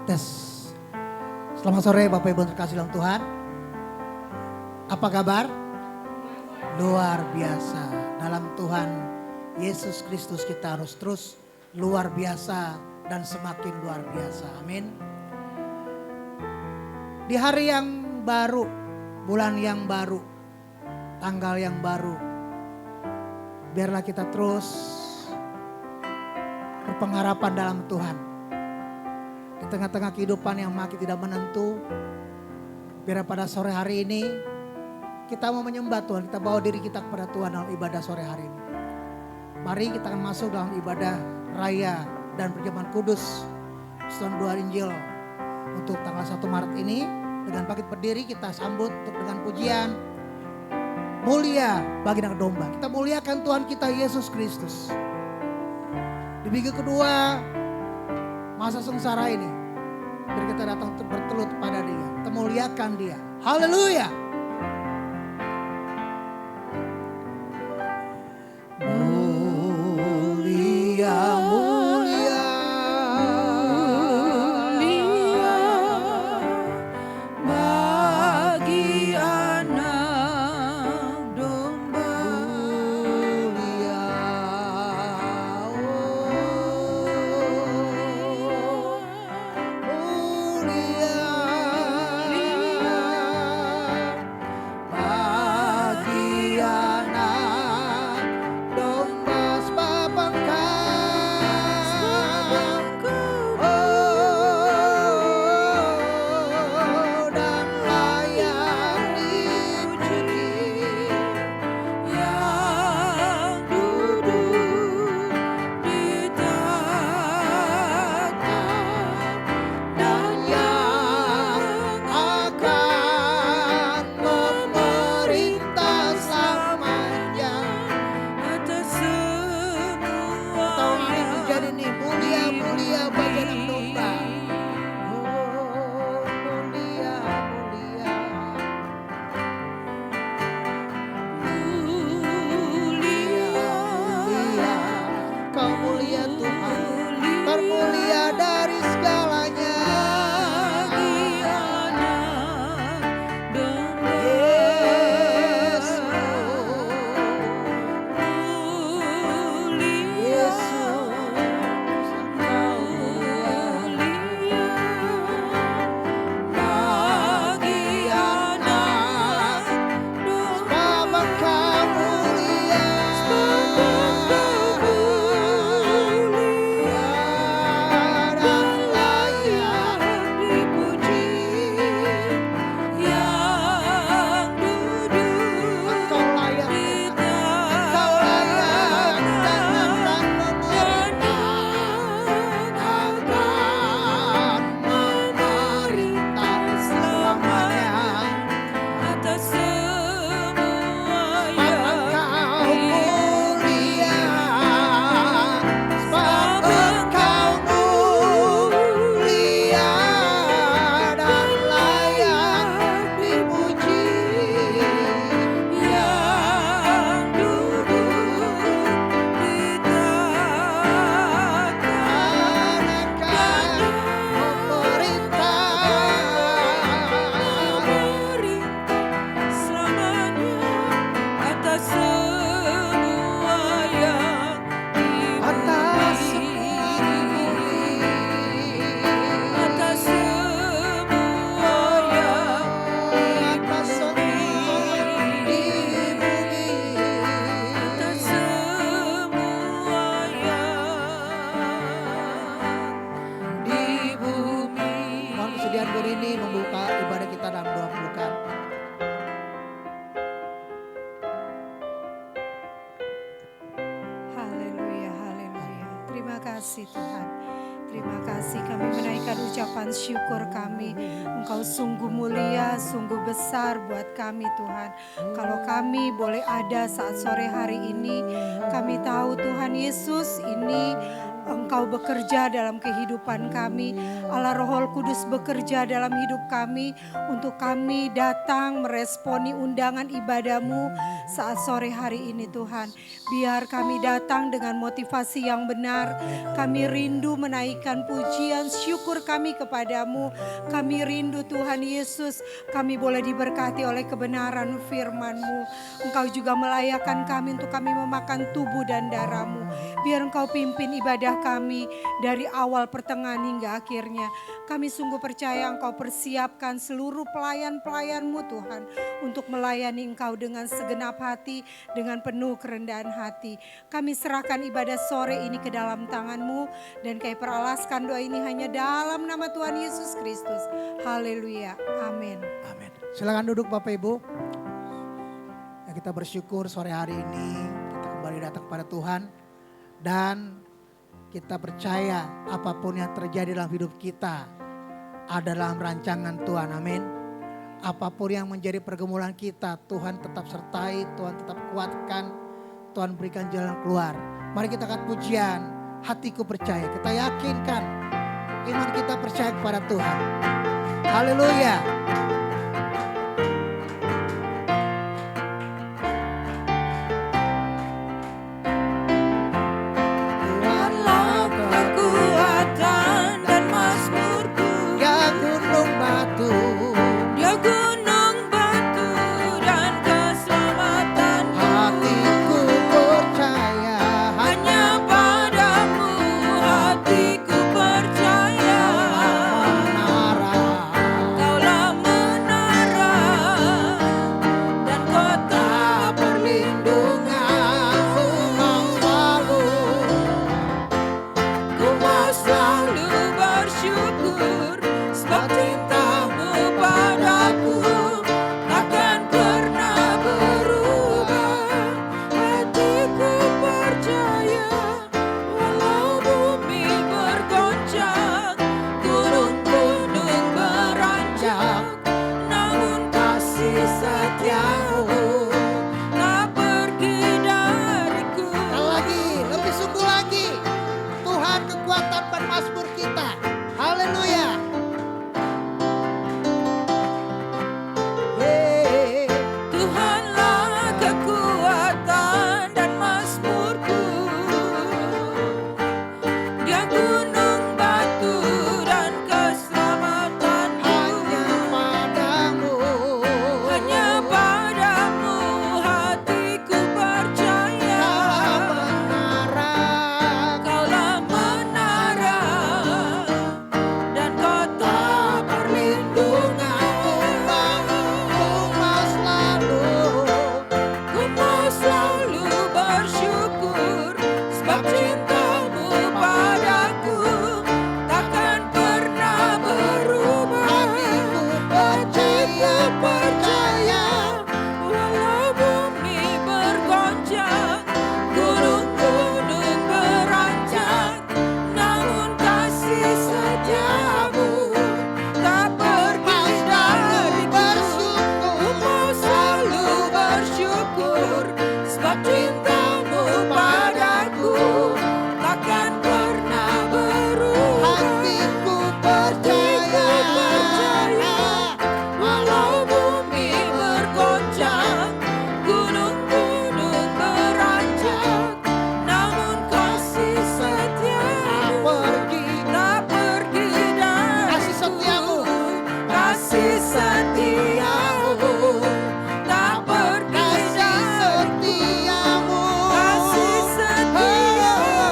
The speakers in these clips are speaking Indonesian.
Tes. Selamat sore Bapak Ibu terkasih dalam Tuhan. Apa kabar? Luar biasa. Dalam Tuhan Yesus Kristus kita harus terus luar biasa dan semakin luar biasa. Amin. Di hari yang baru, bulan yang baru, tanggal yang baru, biarlah kita terus berpengharapan dalam Tuhan. Di tengah-tengah kehidupan yang makin tidak menentu, biar pada sore hari ini kita mau menyembah Tuhan, kita bawa diri kita kepada Tuhan dalam ibadah sore hari ini. Mari kita akan masuk dalam ibadah raya dan perjamuan kudus Persatuan Dua Injil untuk tanggal 1 Maret ini. Dengan bangkit berdiri kita sambut untuk dengan pujian mulia bagi Anak Domba. Kita muliakan Tuhan kita Yesus Kristus. Di minggu kedua masa sengsara ini, biar kita datang bertelut pada Dia, kita muliakan Dia. Haleluya. Mulia, mulia, mulia bagi Anak Domba. mulia, bagi Anak Domba sebab dan layak dipuji. Yang duduk di tahta Dan yang akan memerintah selamanya. atas semua Tahun ini menjadi nih mulia, mulia bagi Anak Domba. Oh, mulia, mulia. Mulia, Kau mulia Tuhan, termulia dari segalanya. bagi Anak Domba. Yesus, Mulia, Yesus, Engkau mulia. bagi Anak Domba. Sebab Engkau mulia. Dan layak Dipuji yang duduk Engkau layak, di Engkau layak dan akan memerintah selamanya. atas semua Engkau mulia, sebab Engkau mulia dan layak dipuji. yang duduk di tahta Akan memerintah selamanya atas semua yang atas dipuji, atas semua yang atas semua di bumi. atas semua yang di bumi. Mohon kesediaan hari ini membuka ibadah kita dalam doa pembukaan. Haleluya, haleluya. Terima kasih Tuhan. Terima kasih kami menaikkan ucapan syukur kami. Engkau sungguh mulia, sungguh besar buat kami Tuhan. Kalau kami boleh ada saat sore hari ini, kami tahu Tuhan Yesus ini Engkau bekerja dalam kehidupan kami. Allah Roh Kudus bekerja dalam hidup kami untuk kami datang meresponi undangan ibadahmu saat sore hari ini Tuhan. Biar kami datang dengan motivasi yang benar. Kami rindu menaikkan pujian syukur kami kepadamu. Kami rindu Tuhan Yesus, kami boleh diberkati oleh kebenaran firman-Mu. Engkau juga melayakkan kami untuk kami memakan tubuh dan darah-Mu. Biar Engkau pimpin ibadah kami dari awal, pertengahan hingga akhirnya. Kami sungguh percaya Engkau persiapkan seluruh pelayan-pelayan-Mu Tuhan untuk melayani Engkau dengan segenap hati, dengan penuh kerendahan hati. Kami serahkan ibadah sore ini ke dalam tangan-Mu dan kami peralaskan doa ini hanya dalam nama Tuhan Yesus Kristus. Haleluya. Amin. Amin. Silakan duduk Bapak Ibu. Ya, kita bersyukur sore hari ini kita kembali datang kepada Tuhan. Dan kita percaya apapun yang terjadi dalam hidup kita ada dalam rancangan Tuhan. Amin. Apapun yang menjadi pergumulan kita, Tuhan tetap sertai, Tuhan tetap kuatkan, Tuhan berikan jalan keluar. Mari kita angkat pujian, hatiku percaya. Kita yakinkan iman kita percaya kepada Tuhan. Haleluya. Tuhanlah kekuatan dan mazmurku. Ya gunung batu, Dia gunung batu dan keselamatanku. hatiku percaya Hanya padamu hatiku percaya. menara. Kaulah menara dan kota Perlindunganku kau selalu. Ku mau selalu bersyukur sebab cintamu padaku takkan pernah berubah. Hatiku percaya walau bumi bergoncang, gunung-gunung beranjak, namun kasih setiamu tak pergi dariku. Sekali lagi, lebih sungguh lagi. Tuhan kekuatan dan mazmur kita. Haleluya. Yeay. Tuhanlah kekuatan dan mazmurku. Dia gunung batu dan keselamatanku. Hanya padamu. Hanya padamu hatiku percaya. Menara. Kaulah menara dan kota perlindunganku. Ku mau selalu bersyukur sebab cintamu padaku takkan pernah berubah. Hatiku percaya. Walau bumi bergoncang, gunung-gunung beranjak, namun kasih setiamu tak pergi dariku. Ku mau selalu bersyukur sebab cintamu padaku takkan pernah berubah. Hatiku percaya. Walau bumi bergoncang, gunung-gunung beranjak, namun kasih setiamu Pergi. tak pergi dariku. Kasih setiamu. Kasih setiamu tak pergi dariku. Setiamu. Kasih setiamu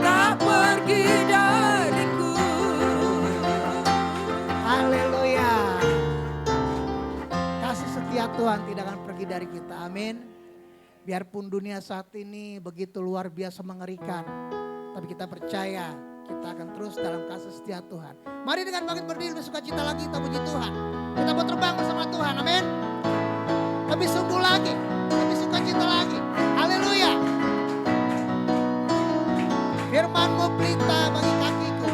tak pergi dariku. Haleluya. Kasih setia Tuhan tidak akan pergi dari kita. Amin. Biarpun dunia saat ini begitu luar biasa mengerikan. Tapi kita percaya kita akan terus dalam kasih setia Tuhan. Mari dengan bangkit berdiri bersuka cita lagi kita puji Tuhan. Kita mau terbang bersama Tuhan. Amin. Lebih sungguh lagi. Lebih suka cita lagi. Haleluya. Firman-Mu pelita bagi kakiku.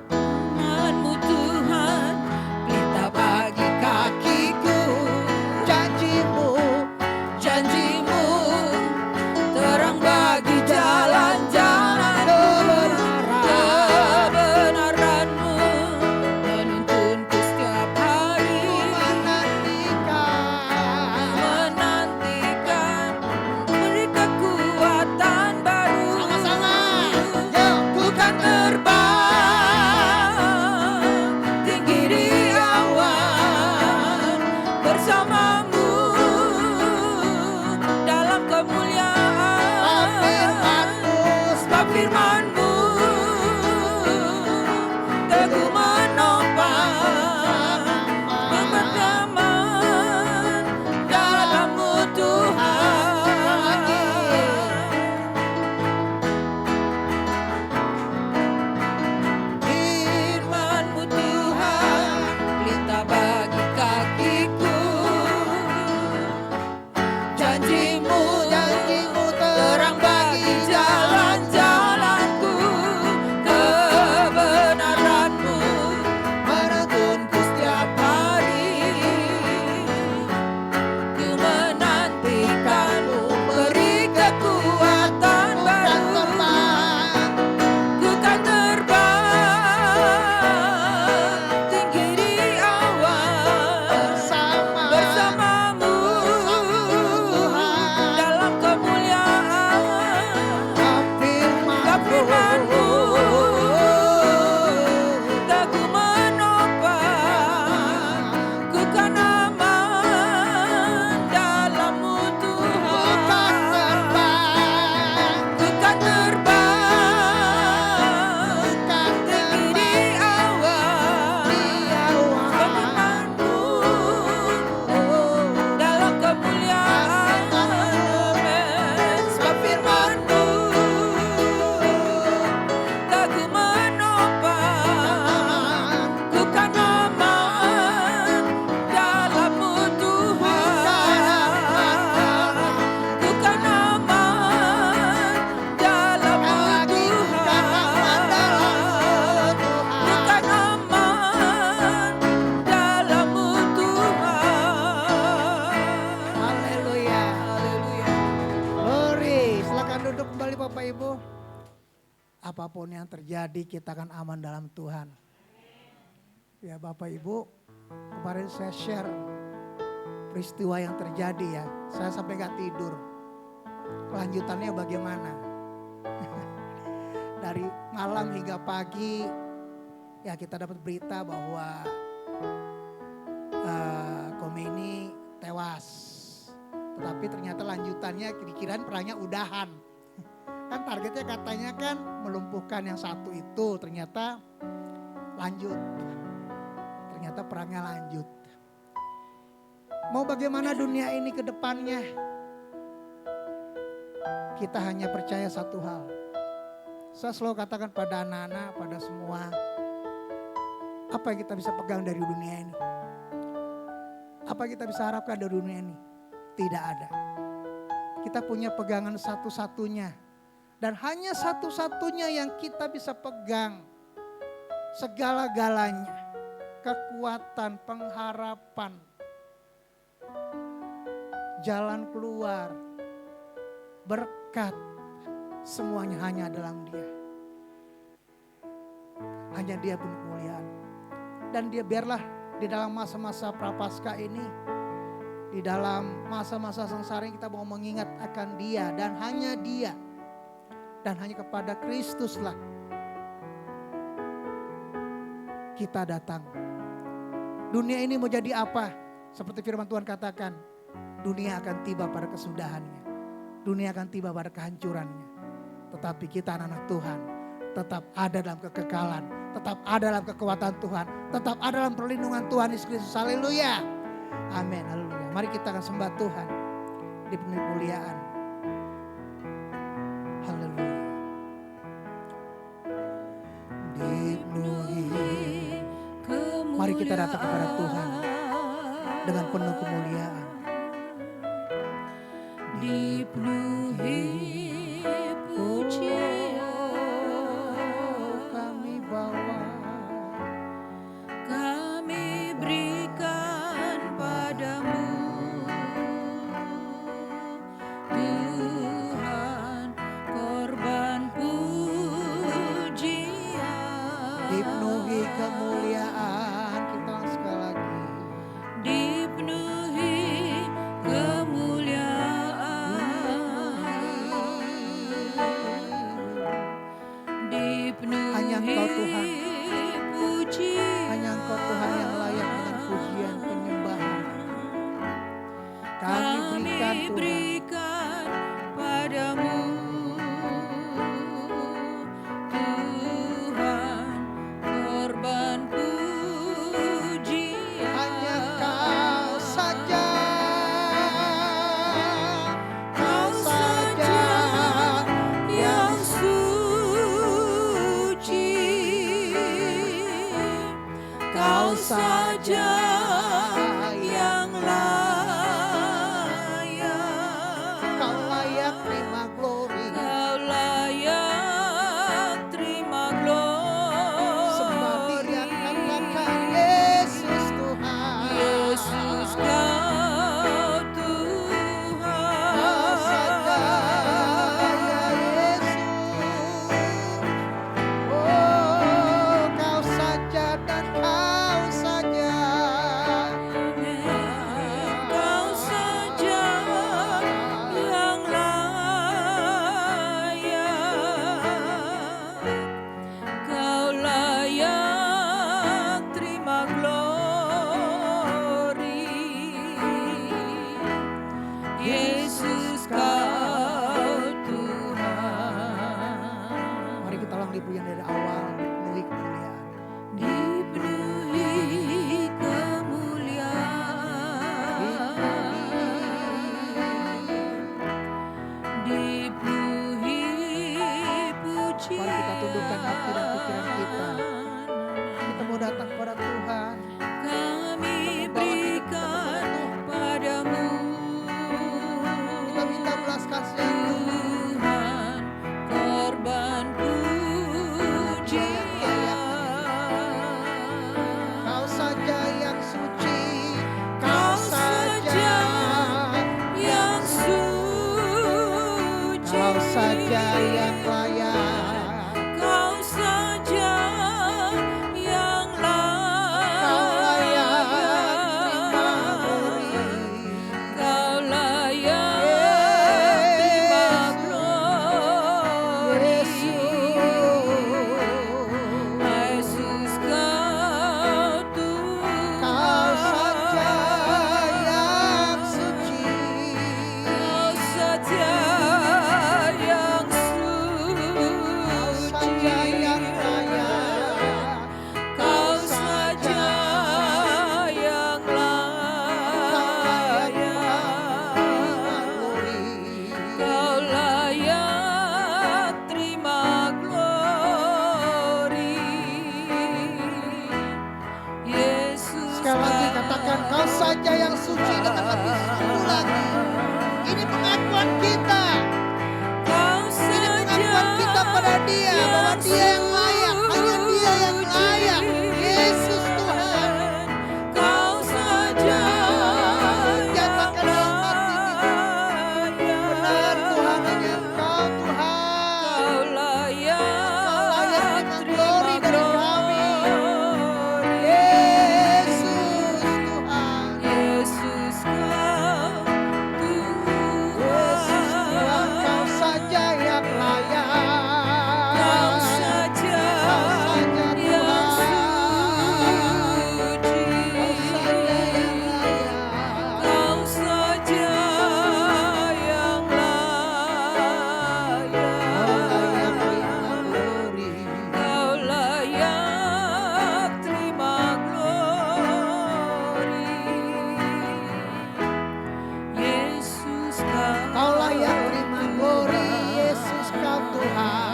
Firman-Mu Tuhan, pelita bagi kakiku. Janji-Mu Janji-Mu terang bagi jalan-jalan. apapun yang terjadi kita akan aman dalam Tuhan. Ya Bapak Ibu, kemarin saya share peristiwa yang terjadi ya. Saya sampai gak tidur. Kelanjutannya bagaimana? Dari malam hingga pagi ya kita dapat berita bahwa Khomeini tewas. Tetapi ternyata lanjutannya kira-kiraan perangnya udahan. Kan targetnya katanya kan melumpuhkan yang satu itu, ternyata lanjut. Ternyata perangnya lanjut. Mau bagaimana dunia ini ke depannya? Kita hanya percaya satu hal. Saya selalu katakan pada anak-anak, pada semua, apa yang kita bisa pegang dari dunia ini? Apa yang kita bisa harapkan dari dunia ini? Tidak ada. Kita punya pegangan satu-satunya. Dan hanya satu-satunya yang kita bisa pegang. Segala-galanya. Kekuatan, pengharapan. Jalan keluar. Berkat. Semuanya hanya dalam Dia. Hanya Dia pun kemuliaan. Dan Dia biarlah di dalam masa-masa prapaskah ini, di dalam masa-masa sengsara kita mau mengingat akan Dia dan hanya Dia. Dan hanya kepada Kristuslah kita datang. Dunia ini mau jadi apa? Seperti firman Tuhan katakan, dunia akan tiba pada kesudahannya. Dunia akan tiba pada kehancurannya. Tetapi kita anak-anak Tuhan tetap ada dalam kekekalan, tetap ada dalam kekuatan Tuhan, tetap ada dalam perlindungan Tuhan Yesus Kristus. Haleluya. Amin. Haleluya. Mari kita akan sembah Tuhan di penuh kemuliaan. Haleluya. Dipenuhi. Mari kita datang kepada Tuhan dengan penuh kemuliaan. Dipenuhi pujian Kami bawa, kami berikan padamu Tuhan, korban pujian. dipenuhi kemuliaan. Kita sekali lagi. Dipenuhi kemuliaan, dipenuhi Hanya Engkau Tuhan. pujian. Hanya Engkau Tuhan yang layak dengan pujian penyembahan. Kami berikan Tuhan. berikan padamu Tuhan, korban pujian. Hanya Kau saja. Kau saja yang suci, Kau saja yang layak, Kau layak terima glory. Kau layak terima Sembah glori. Dia katakan Yesus Tuhan. Yesus Kau Tuhan. Kau saja ya Yesus. Oh Kau saja dan Kau saja. saja yang suci dan tak akan disungguh lagi. Ini pengakuan kita. Ini pengakuan kita pada Dia bahwa Dia yang layak, hanya Dia yang layak. Yesus Tuhan. Kau saja Nyatakan dalam hati kita. Benar Tuhan, hanya Engkau Tuhan. Kau layak terima glory dari kami. Yesus Tuhan. Yesus kau Yesus Tuhan, Kau saja yang layak. Kau saja Tuhan. yang suci. Kau saja yang layak. Kau saja yang Kau layak terima glory. Kau layak terima glory. Yesus Kau Tuhan.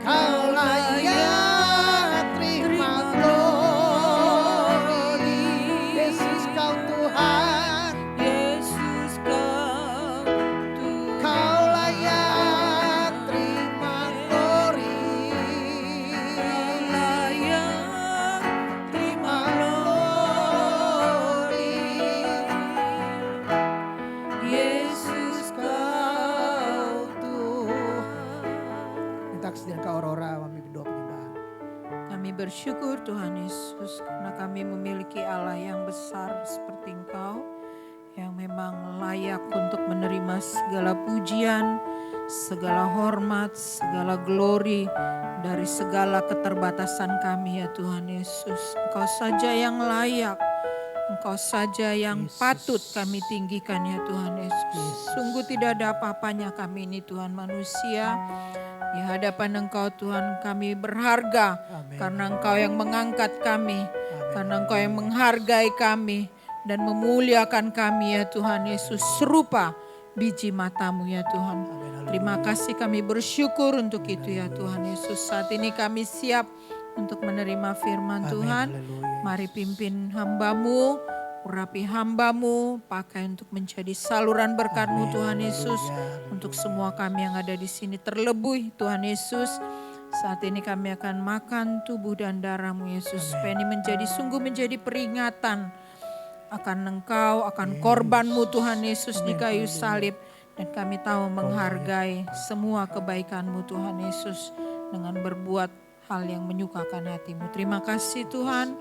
Kau layak terima glory. Yesus Kau Tuhan. Yesus kau Tuhan. Kau layak terima glory. Layak terima glory. Yesus kau Tuhan. Minta kesediaan Kak Aurora memimpin doa penyembahan. Kami bersyukur Tuhan Yesus karena kami memiliki Allah yang besar seperti Engkau yang memang layak untuk menerima segala pujian, segala hormat, segala glory dari segala keterbatasan kami ya Tuhan Yesus. Engkau saja yang layak, Engkau saja yang Yesus. patut kami tinggikan ya Tuhan Yesus. Sungguh tidak ada apa-apanya kami ini Tuhan manusia. Di hadapan Engkau Tuhan kami berharga Amin. karena Engkau yang mengangkat kami, Amin. karena Engkau yang menghargai kami dan memuliakan kami ya Tuhan Yesus serupa biji mata-Mu ya Tuhan. Amin. Terima kasih kami bersyukur untuk itu ya Tuhan Yesus. Saat ini kami siap untuk menerima firman Amin. Tuhan. Haleluya. Mari pimpin hamba-Mu, urapi hamba-Mu, pakai untuk menjadi saluran berkat-Mu Amin. Tuhan Yesus. Haleluya. Untuk semua kami yang ada di sini terlebih Tuhan Yesus. Saat ini kami akan makan tubuh dan darah-Mu Yesus. Amin. Supaya ini sungguh menjadi peringatan akan Engkau, akan korban-Mu Tuhan Yesus di kayu salib. Dan kami tahu menghargai semua kebaikan-Mu Tuhan Yesus dengan berbuat hal yang menyukakan hati-Mu. Terima kasih Tuhan.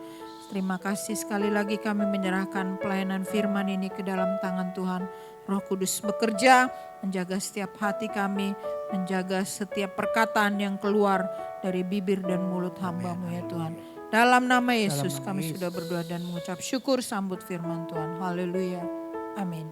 Terima kasih sekali lagi kami menyerahkan pelayanan firman ini ke dalam tangan Tuhan. Roh Kudus bekerja, menjaga setiap hati kami, menjaga setiap perkataan yang keluar dari bibir dan mulut hamba-Mu ya Tuhan. Dalam nama Yesus nama kami Yesus. sudah berdoa dan mengucap syukur sambut firman Tuhan. Haleluya. Amin.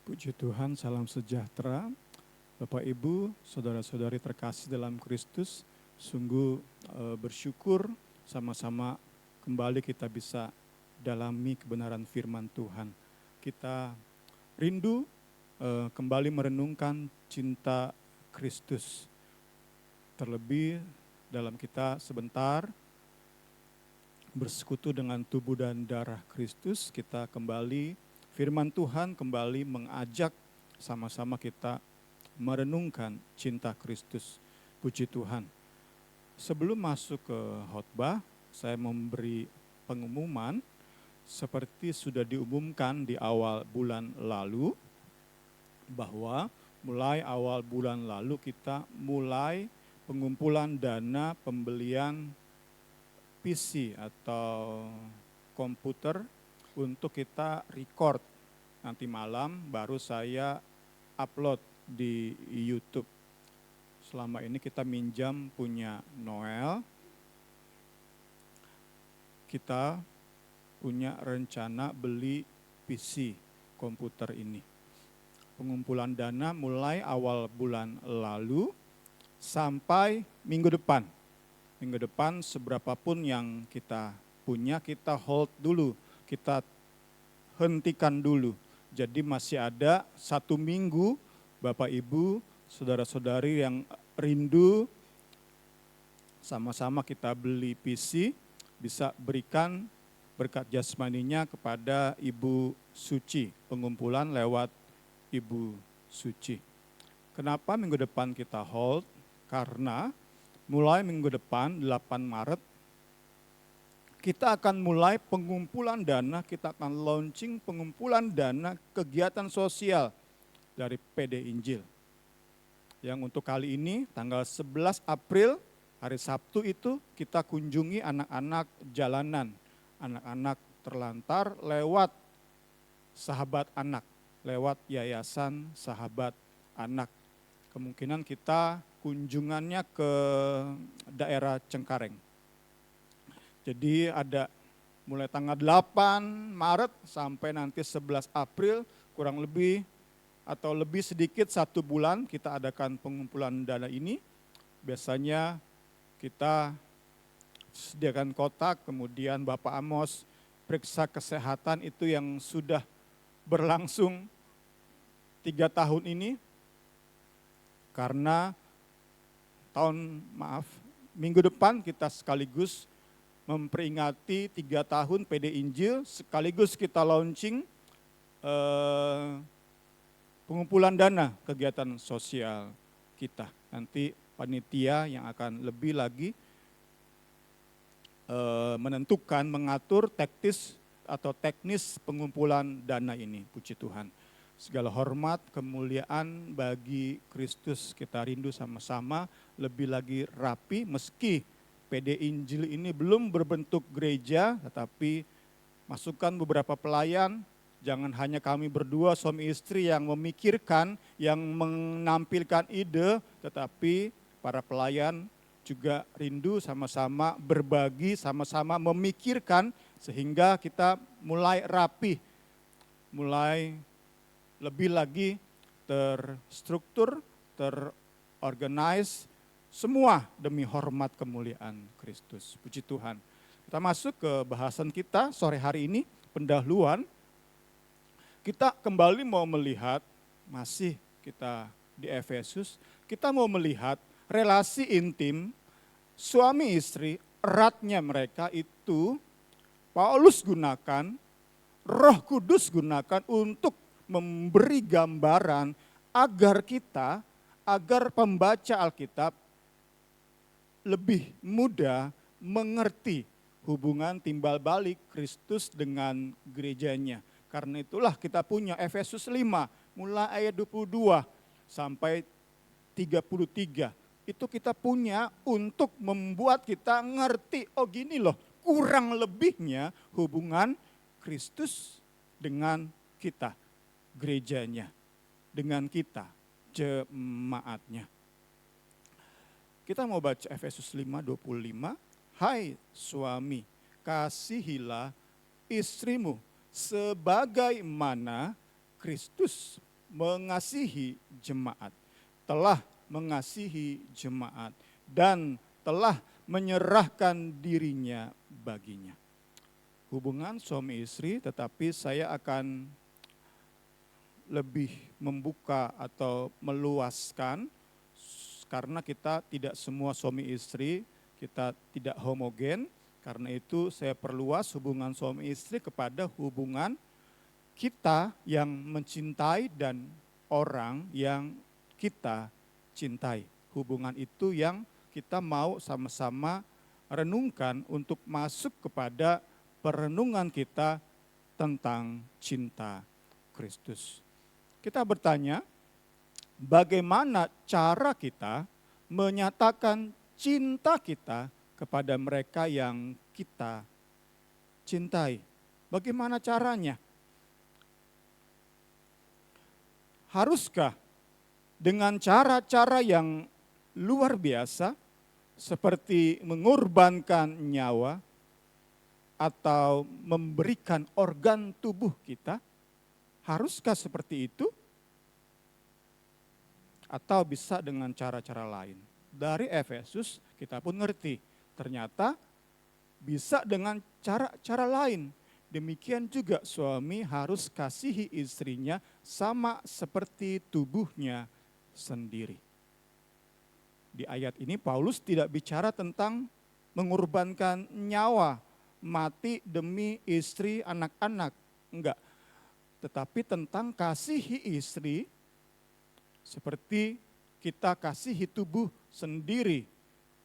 Puji Tuhan, salam sejahtera. Bapak Ibu, saudara-saudari terkasih dalam Kristus, sungguh bersyukur sama-sama kembali kita bisa dalami kebenaran firman Tuhan. Kita rindu kembali merenungkan cinta Kristus. Terlebih dalam kita sebentar bersekutu dengan tubuh dan darah Kristus, kita kembali firman Tuhan kembali mengajak sama-sama kita merenungkan cinta Kristus. Puji Tuhan. Sebelum masuk ke khotbah, saya memberi pengumuman seperti sudah diumumkan di awal bulan lalu, bahwa mulai awal bulan lalu kita mulai pengumpulan dana pembelian PC atau komputer untuk kita record. Nanti malam baru saya upload di YouTube. Selama ini kita minjam punya Noel. Kita punya rencana beli PC komputer ini. pengumpulan dana mulai awal bulan lalu sampai minggu depan. Minggu depan seberapapun yang kita punya, kita hold dulu, kita hentikan dulu. Jadi masih ada 1 minggu Bapak Ibu, saudara-saudari yang rindu, sama-sama kita beli PC, bisa berikan berkat jasmaninya kepada Ibu Suci, pengumpulan lewat Ibu Suci. Kenapa minggu depan kita hold? Karena mulai minggu depan 8 Maret kita akan mulai pengumpulan dana, kita akan launching pengumpulan dana kegiatan sosial dari PD Injil. Yang untuk kali ini tanggal 11 April, hari Sabtu itu kita kunjungi anak-anak jalanan, anak-anak terlantar lewat Sahabat Anak, lewat Yayasan Sahabat Anak. Kemungkinan kita kunjungannya ke daerah Cengkareng. Jadi ada mulai tanggal 8 Maret sampai nanti 11 April, kurang lebih atau lebih sedikit 1 bulan kita adakan pengumpulan dana ini. Biasanya kita sediakan kotak, kemudian Bapak Amos periksa kesehatan itu yang sudah berlangsung 3 tahun ini. Karena minggu depan kita sekaligus memperingati 3 tahun PD Injil, sekaligus kita launching pengumpulan dana kegiatan sosial kita. Nanti panitia yang akan lebih lagi menentukan, mengatur teknis pengumpulan dana ini, puji Tuhan. Segala hormat, kemuliaan bagi Kristus, kita rindu sama-sama lebih lagi rapi, meski PD Injil ini belum berbentuk gereja, tetapi masukkan beberapa pelayan, jangan hanya kami berdua suami istri yang memikirkan, yang menampilkan ide, tetapi para pelayan juga rindu sama-sama berbagi, sama-sama memikirkan, sehingga kita mulai rapi, mulai lebih lagi terstruktur, terorganize, semua demi hormat kemuliaan Kristus. Puji Tuhan. Kita masuk ke bahasan kita sore hari ini, pendahuluan. Kita kembali mau melihat, masih kita di Efesus, kita mau melihat relasi intim suami istri, eratnya mereka itu Paulus gunakan, Roh Kudus gunakan untuk memberi gambaran agar pembaca Alkitab lebih mudah mengerti hubungan timbal balik Kristus dengan gerejanya. Karena itulah kita punya Efesus 5 mulai ayat 22 sampai 33. Itu kita punya untuk membuat kita ngerti, oh gini loh kurang lebihnya hubungan Kristus dengan kita, gerejanya, dengan kita, jemaatnya. Kita mau baca Efesus 5:25. Hai suami, kasihilah istrimu sebagaimana Kristus mengasihi jemaat, telah mengasihi jemaat dan telah menyerahkan dirinya baginya. Hubungan suami istri, tetapi saya akan lebih membuka atau meluaskan karena kita tidak semua suami istri, kita tidak homogen. Karena itu saya perluas hubungan suami istri kepada hubungan kita yang mencintai dan orang yang kita cintai. Hubungan itu yang kita mau sama-sama renungkan untuk masuk kepada perenungan kita tentang cinta Kristus. Kita bertanya, bagaimana cara kita menyatakan cinta kita kepada mereka yang kita cintai? Bagaimana caranya? Haruskah dengan cara-cara yang luar biasa seperti mengorbankan nyawa atau memberikan organ tubuh kita? Haruskah seperti itu? atau bisa dengan cara-cara lain. Dari Efesus kita pun ngerti, ternyata bisa dengan cara-cara lain. Demikian juga suami harus kasihi istrinya sama seperti tubuhnya sendiri. Di ayat ini Paulus tidak bicara tentang mengorbankan nyawa, mati demi istri, anak-anak. Enggak. Tetapi tentang kasihi istri seperti kita kasihi tubuh sendiri.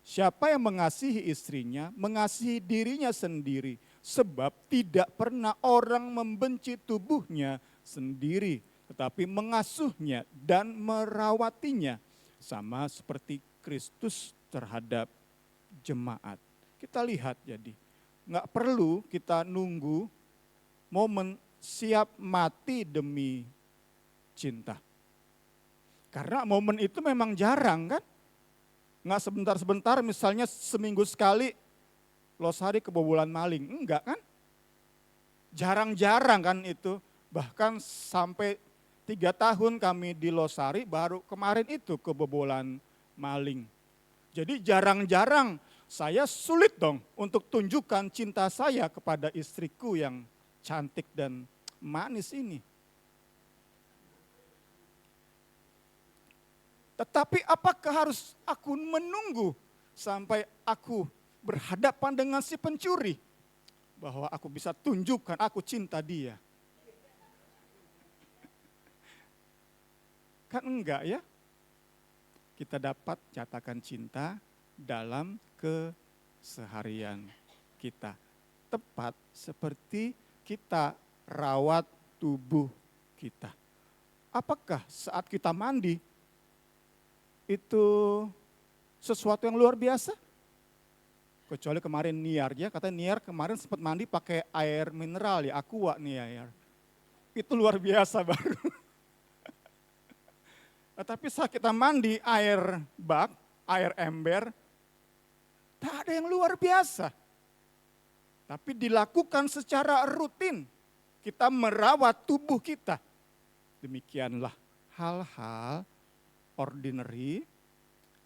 Siapa yang mengasihi istrinya, mengasihi dirinya sendiri. Sebab tidak pernah orang membenci tubuhnya sendiri, tetapi mengasuhnya dan merawatinya. Sama seperti Kristus terhadap jemaat. Kita lihat jadi, nggak perlu kita nunggu momen siap mati demi cinta. Karena momen itu memang jarang kan. Nggak sebentar-sebentar misalnya seminggu sekali Losari kebobolan maling. Enggak kan. Jarang-jarang kan itu. Bahkan sampai 3 tahun kami di Losari baru kemarin itu kebobolan maling. Jadi jarang-jarang saya sulit dong untuk tunjukkan cinta saya kepada istriku yang cantik dan manis ini. Tetapi apakah harus aku menunggu sampai aku berhadapan dengan si pencuri? Bahwa aku bisa tunjukkan aku cinta dia. Kan enggak ya? Kita dapat nyatakan cinta dalam keseharian kita. Tepat seperti kita rawat tubuh kita. Apakah saat kita mandi itu sesuatu yang luar biasa? Kecuali kemarin Niar, ya kata Niar kemarin sempat mandi pakai air mineral ya, aqua Niar. Itu luar biasa baru. Tapi saat kita mandi air bak, air ember, tak ada yang luar biasa. Tapi dilakukan secara rutin. Kita merawat tubuh kita. Demikianlah hal-hal ordinary,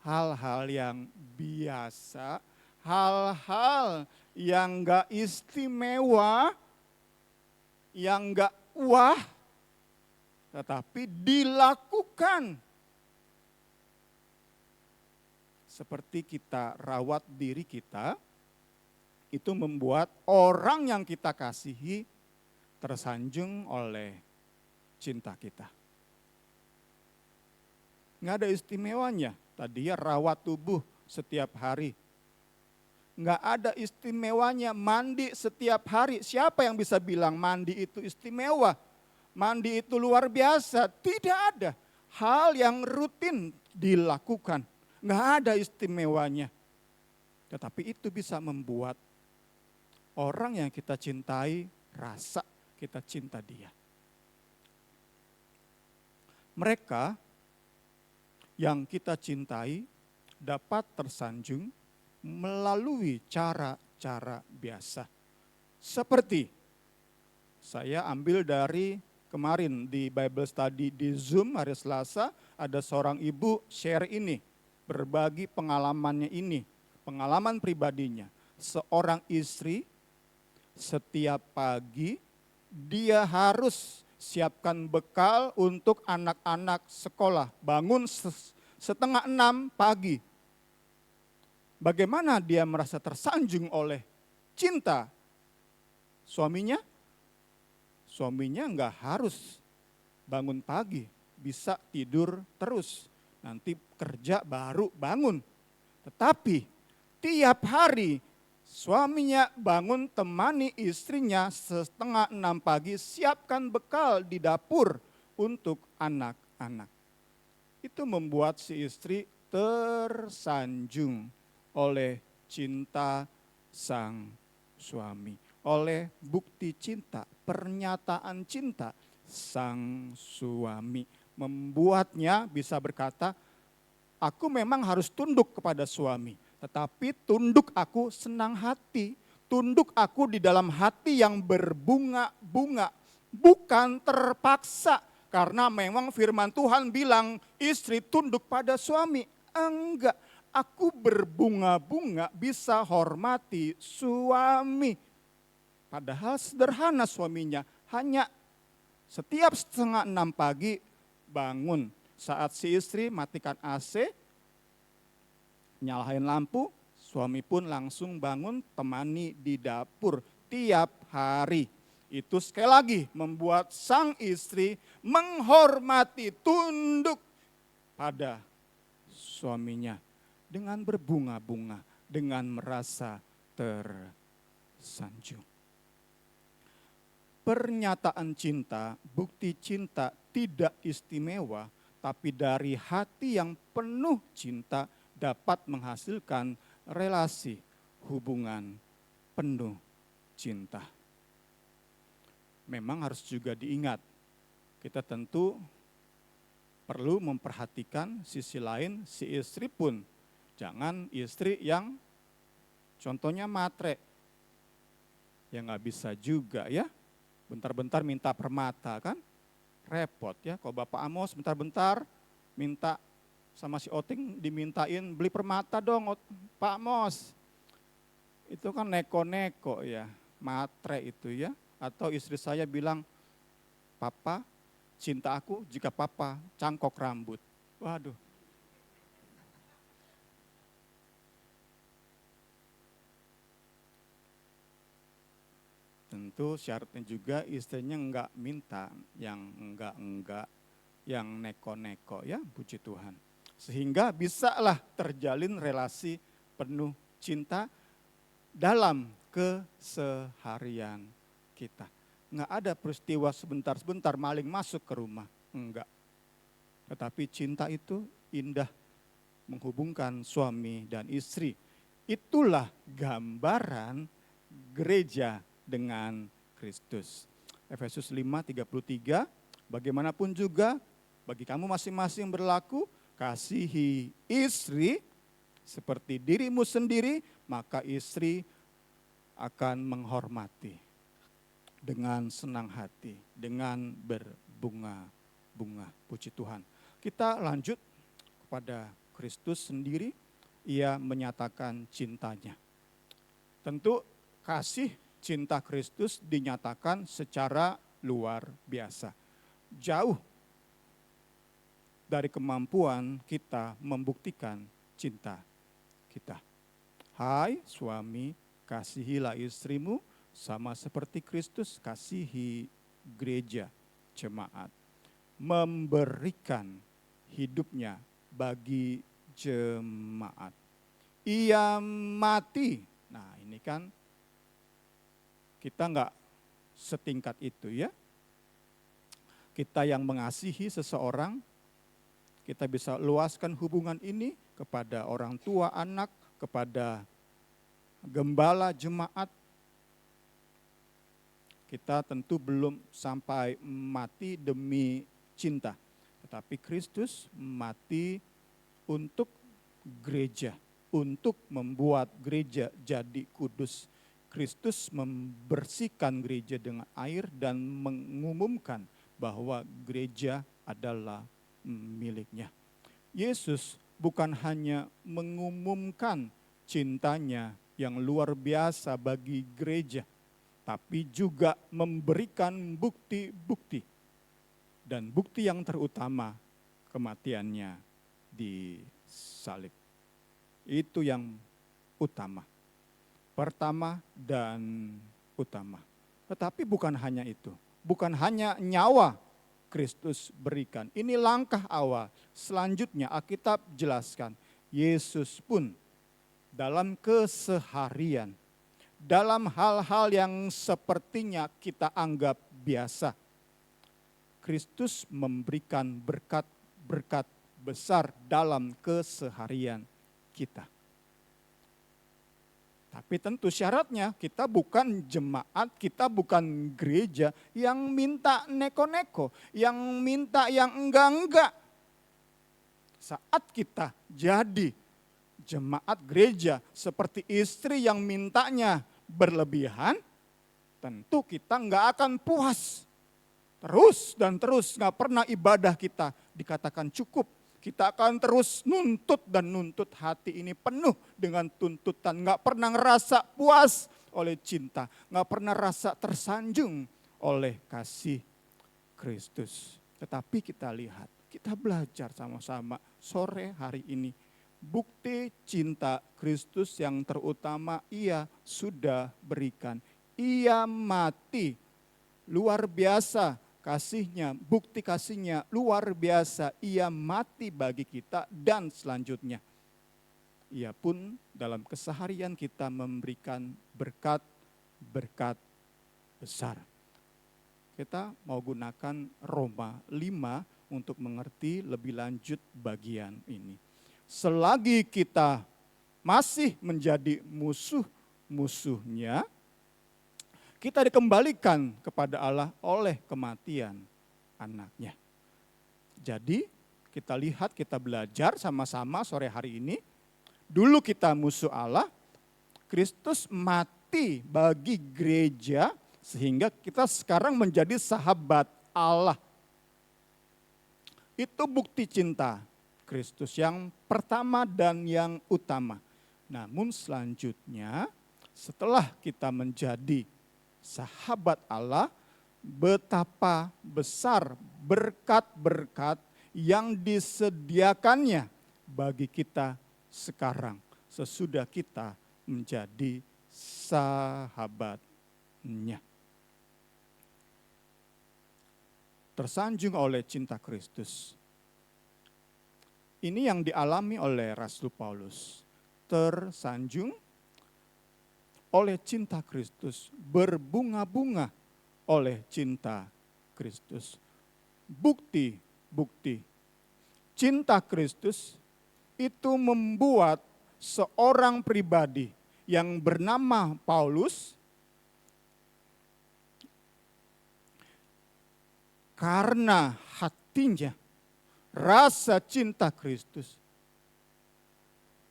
hal-hal yang biasa, hal-hal yang enggak istimewa, yang enggak wah, tetapi dilakukan. Seperti kita rawat diri kita, itu membuat orang yang kita kasihi tersanjung oleh cinta kita. Nggak ada istimewanya, tadi ya rawat tubuh setiap hari. Nggak ada istimewanya mandi setiap hari. Siapa yang bisa bilang mandi itu istimewa? Mandi itu luar biasa? Tidak ada. Hal yang rutin dilakukan. Nggak ada istimewanya. Tetapi itu bisa membuat orang yang kita cintai rasa kita cinta dia. Mereka yang kita cintai dapat tersanjung melalui cara-cara biasa. Seperti saya ambil dari kemarin di Bible Study di Zoom hari Selasa, ada seorang ibu share ini, berbagi pengalamannya ini, pengalaman pribadinya. Seorang istri setiap pagi dia harus siapkan bekal untuk anak-anak sekolah, bangun 5:30 pagi. Bagaimana dia merasa tersanjung oleh cinta suaminya? Suaminya enggak harus bangun pagi, bisa tidur terus. Nanti kerja baru bangun. Tetapi tiap hari suaminya bangun temani istrinya 5:30 pagi, siapkan bekal di dapur untuk anak-anak. Itu membuat si istri tersanjung oleh cinta sang suami. Oleh bukti cinta, pernyataan cinta sang suami. Membuatnya bisa berkata, aku memang harus tunduk kepada suami. Tetapi tunduk aku senang hati. Tunduk aku di dalam hati yang berbunga-bunga. Bukan terpaksa. Karena memang firman Tuhan bilang istri tunduk pada suami. Enggak, aku berbunga-bunga bisa hormati suami. Padahal sederhana suaminya, hanya setiap 5:30 pagi bangun. Saat si istri matikan AC, nyalain lampu, suami pun langsung bangun temani di dapur tiap hari. Itu sekali lagi membuat sang istri menghormati, tunduk pada suaminya dengan berbunga-bunga, dengan merasa tersanjung. Pernyataan cinta, bukti cinta tidak istimewa, tapi dari hati yang penuh cinta dapat menghasilkan relasi hubungan penuh cinta. Memang harus juga diingat, kita tentu perlu memperhatikan sisi lain, si istri pun. Jangan istri yang contohnya matre. Ya nggak bisa juga ya. Bentar-bentar minta permata kan, repot ya. Kalau Bapak Amos bentar-bentar minta sama si Oting dimintain beli permata dong Pak Amos. Itu kan neko-neko ya, matre itu ya. Atau istri saya bilang, Papa cinta aku jika Papa cangkok rambut. Waduh. Tentu syaratnya juga istrinya enggak minta yang enggak, yang neko-neko ya, puji Tuhan. Sehingga bisalah terjalin relasi penuh cinta dalam keseharian kita. Enggak ada peristiwa sebentar-sebentar maling masuk ke rumah, enggak. Tetapi cinta itu indah menghubungkan suami dan istri. Itulah gambaran gereja dengan Kristus. Efesus 5:33, bagaimanapun juga bagi kamu masing-masing berlaku, kasihi istri seperti dirimu sendiri, maka istri akan menghormati dengan senang hati, dengan berbunga-bunga. Puji Tuhan. Kita lanjut kepada Kristus sendiri, ia menyatakan cintanya. Tentu kasih cinta Kristus dinyatakan secara luar biasa. Jauh dari kemampuan kita membuktikan cinta kita. Hai suami, kasihilah istrimu sama seperti Kristus kasihi gereja, jemaat. Memberikan hidupnya bagi jemaat. Ia mati. Nah ini kan kita enggak setingkat itu ya. Kita yang mengasihi seseorang, kita bisa luaskan hubungan ini kepada orang tua anak, kepada gembala jemaat. Kita tentu belum sampai mati demi cinta. Tetapi Kristus mati untuk gereja, untuk membuat gereja jadi kudus. Kristus membersihkan gereja dengan air dan mengumumkan bahwa gereja adalah miliknya. Yesus bukan hanya mengumumkan cintanya yang luar biasa bagi gereja, tapi juga memberikan bukti-bukti. Dan bukti yang terutama, kematiannya di salib. Itu yang utama. Pertama dan utama. Tetapi bukan hanya itu. Bukan hanya nyawa Kristus berikan. Ini langkah awal. Selanjutnya Alkitab jelaskan. Yesus pun dalam keseharian, dalam hal-hal yang sepertinya kita anggap biasa, Kristus memberikan berkat-berkat besar dalam keseharian kita. Tapi tentu syaratnya kita bukan jemaat, kita bukan gereja yang minta neko-neko, yang minta yang enggak-enggak. Saat kita jadi jemaat gereja seperti istri yang mintanya berlebihan, tentu kita enggak akan puas. terus dan terus, nggak pernah ibadah kita dikatakan cukup. Kita akan terus nuntut dan nuntut, hati ini penuh dengan tuntutan. Nggak pernah ngerasa puas oleh cinta, nggak pernah rasa tersanjung oleh kasih Kristus. Tetapi kita lihat, kita belajar sama-sama sore hari ini. Bukti cinta Kristus yang terutama ia sudah berikan. Ia mati, luar biasa kasihnya, bukti kasihnya luar biasa. Ia mati bagi kita dan selanjutnya ia pun dalam keseharian kita memberikan berkat-berkat besar. Kita mau gunakan Roma 5 untuk mengerti lebih lanjut bagian ini. Selagi kita masih menjadi musuh-musuhnya, kita dikembalikan kepada Allah oleh kematian anaknya. Jadi kita lihat, kita belajar sama-sama sore hari ini. Dulu kita musuh Allah, Kristus mati bagi gereja sehingga kita sekarang menjadi sahabat Allah. Itu bukti cinta Kristus yang pertama dan yang utama. Namun selanjutnya setelah kita menjadi sahabat Allah, betapa besar berkat-berkat yang disediakannya bagi kita sekarang sesudah kita menjadi sahabatnya. Tersanjung oleh cinta Kristus. Ini yang dialami oleh Rasul Paulus. Tersanjung oleh cinta Kristus, berbunga-bunga oleh cinta Kristus. Bukti cinta Kristus itu membuat seorang pribadi yang bernama Paulus karena hatinya rasa cinta Kristus,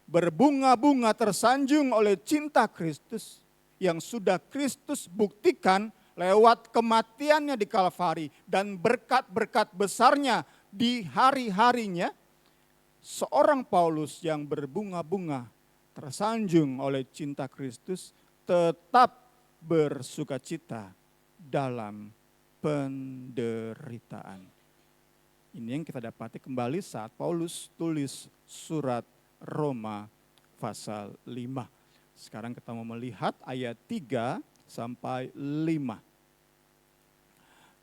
berbunga-bunga tersanjung oleh cinta Kristus yang sudah Kristus buktikan lewat kematiannya di Kalvari dan berkat-berkat besarnya di hari-harinya. Seorang Paulus yang berbunga-bunga tersanjung oleh cinta Kristus tetap bersukacita dalam penderitaan. Ini yang kita dapati kembali saat Paulus tulis surat Roma pasal 5. Sekarang kita mau melihat ayat 3 sampai 5.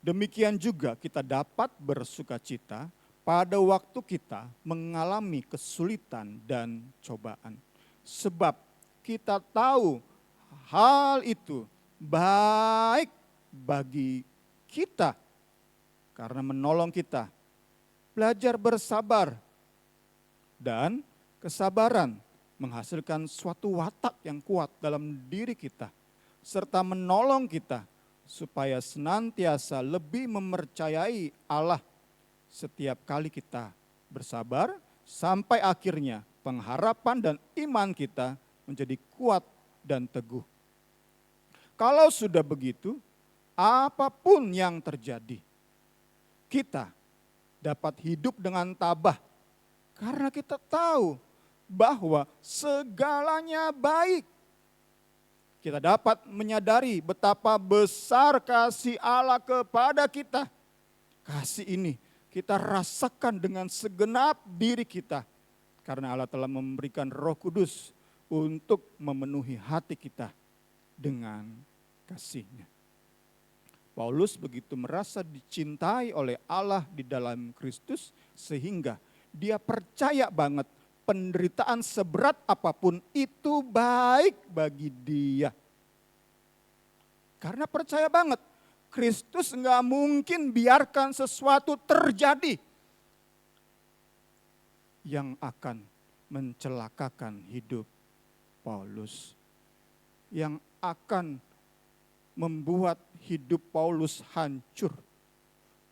Demikian juga kita dapat bersukacita pada waktu kita mengalami kesulitan dan cobaan. Sebab kita tahu hal itu baik bagi kita karena menolong kita. Belajar bersabar dan kesabaran menghasilkan suatu watak yang kuat dalam diri kita serta menolong kita supaya senantiasa lebih mempercayai Allah setiap kali kita bersabar sampai akhirnya pengharapan dan iman kita menjadi kuat dan teguh. Kalau sudah begitu, apapun yang terjadi, kita dapat hidup dengan tabah karena kita tahu bahwa segalanya baik. Kita dapat menyadari betapa besar kasih Allah kepada kita. Kasih ini kita rasakan dengan segenap diri kita. Karena Allah telah memberikan Roh Kudus untuk memenuhi hati kita dengan kasih-Nya. Paulus begitu merasa dicintai oleh Allah di dalam Kristus sehingga dia percaya banget penderitaan seberat apapun itu baik bagi dia. Karena percaya banget Kristus nggak mungkin biarkan sesuatu terjadi yang akan mencelakakan hidup Paulus. Yang akan membuat hidup Paulus hancur.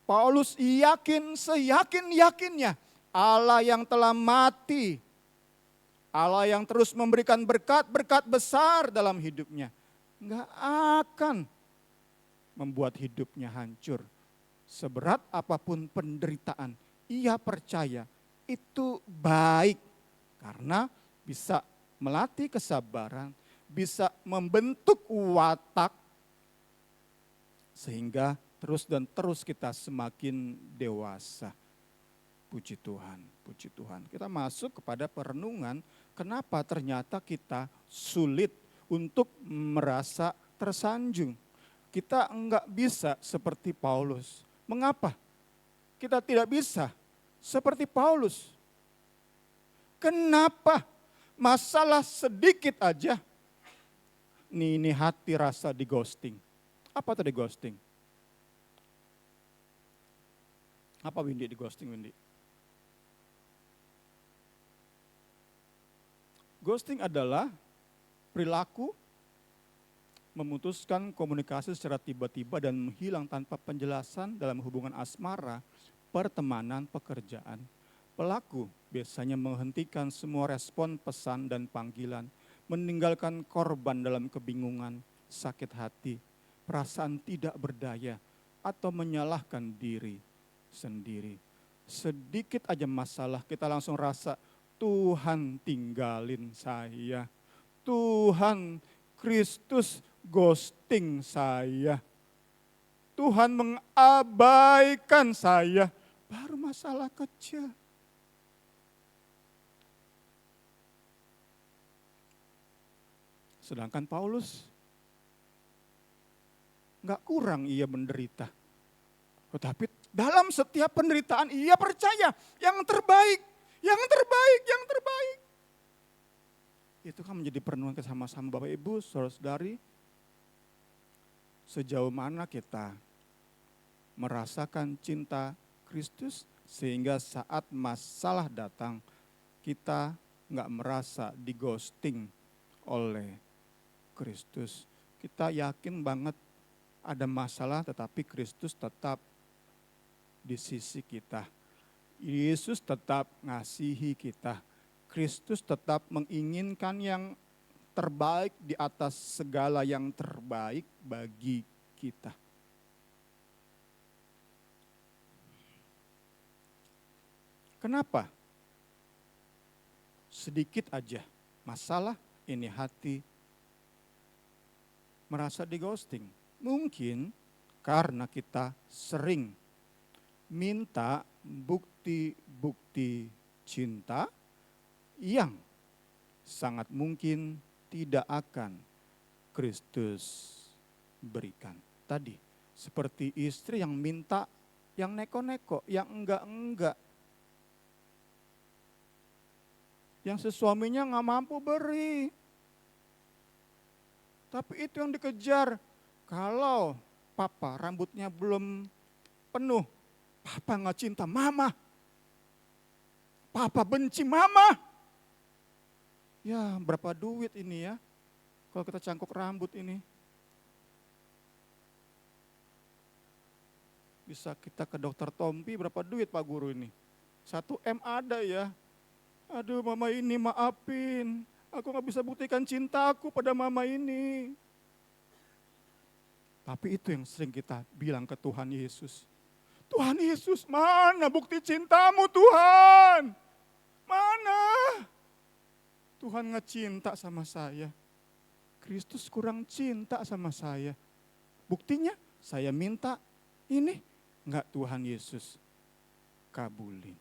Paulus yakin seyakin-yakinnya Allah yang telah mati, Allah yang terus memberikan berkat-berkat besar dalam hidupnya, nggak akan membuat hidupnya hancur. seberat apapun penderitaan, ia percaya itu baik karena bisa melatih kesabaran, bisa membentuk watak sehingga terus dan terus kita semakin dewasa. Puji Tuhan, puji Tuhan. Kita masuk kepada perenungan, kenapa ternyata kita sulit untuk merasa tersanjung. Kita enggak bisa seperti Paulus. Mengapa? Kita tidak bisa seperti Paulus. Kenapa? Masalah sedikit aja. Ini hati rasa di ghosting. Apa tadi ghosting? Apa Windy di ghosting, Windy? Ghosting adalah perilaku memutuskan komunikasi secara tiba-tiba dan menghilang tanpa penjelasan dalam hubungan asmara, pertemanan, pekerjaan. Pelaku biasanya menghentikan semua respon pesan dan panggilan, meninggalkan korban dalam kebingungan, sakit hati, perasaan tidak berdaya, atau menyalahkan diri sendiri. Sedikit aja masalah kita langsung rasa, Tuhan tinggalin saya. Tuhan Kristus ghosting saya. Tuhan mengabaikan saya. Baru masalah kecil. Sedangkan Paulus nggak kurang ia menderita. Tetapi dalam setiap penderitaan ia percaya yang terbaik. Yang terbaik, yang terbaik. Itu kan menjadi perenungan kita sama-sama Bapak Ibu, saudara-saudari. Sejauh mana kita merasakan cinta Kristus sehingga saat masalah datang kita nggak merasa di ghosting oleh Kristus. Kita yakin banget ada masalah tetapi Kristus tetap di sisi kita. Yesus tetap ngasihi kita. Kristus tetap menginginkan yang terbaik di atas segala yang terbaik bagi kita. Kenapa? Sedikit aja masalah ini hati merasa di ghosting. Mungkin karena kita sering minta bukti-bukti cinta yang sangat mungkin tidak akan Kristus berikan. Tadi seperti istri yang minta yang neko-neko, yang enggak-enggak. Yang sesuaminya nggak mampu beri. Tapi itu yang dikejar. Kalau papa rambutnya belum penuh, papa nggak cinta mama. Papa benci mama. Ya berapa duit ini ya, kalau kita cangkok rambut ini. Bisa kita ke dokter Tompi berapa duit Pak Guru ini? 1 M ada ya. Aduh mama ini maafin, aku gak bisa buktikan cintaku pada mama ini. Tapi itu yang sering kita bilang ke Tuhan Yesus. Tuhan Yesus, mana bukti cintamu Tuhan? Mana? Tuhan ngecinta sama saya. Kristus kurang cinta sama saya. Buktinya saya minta ini, enggak Tuhan Yesus kabulin.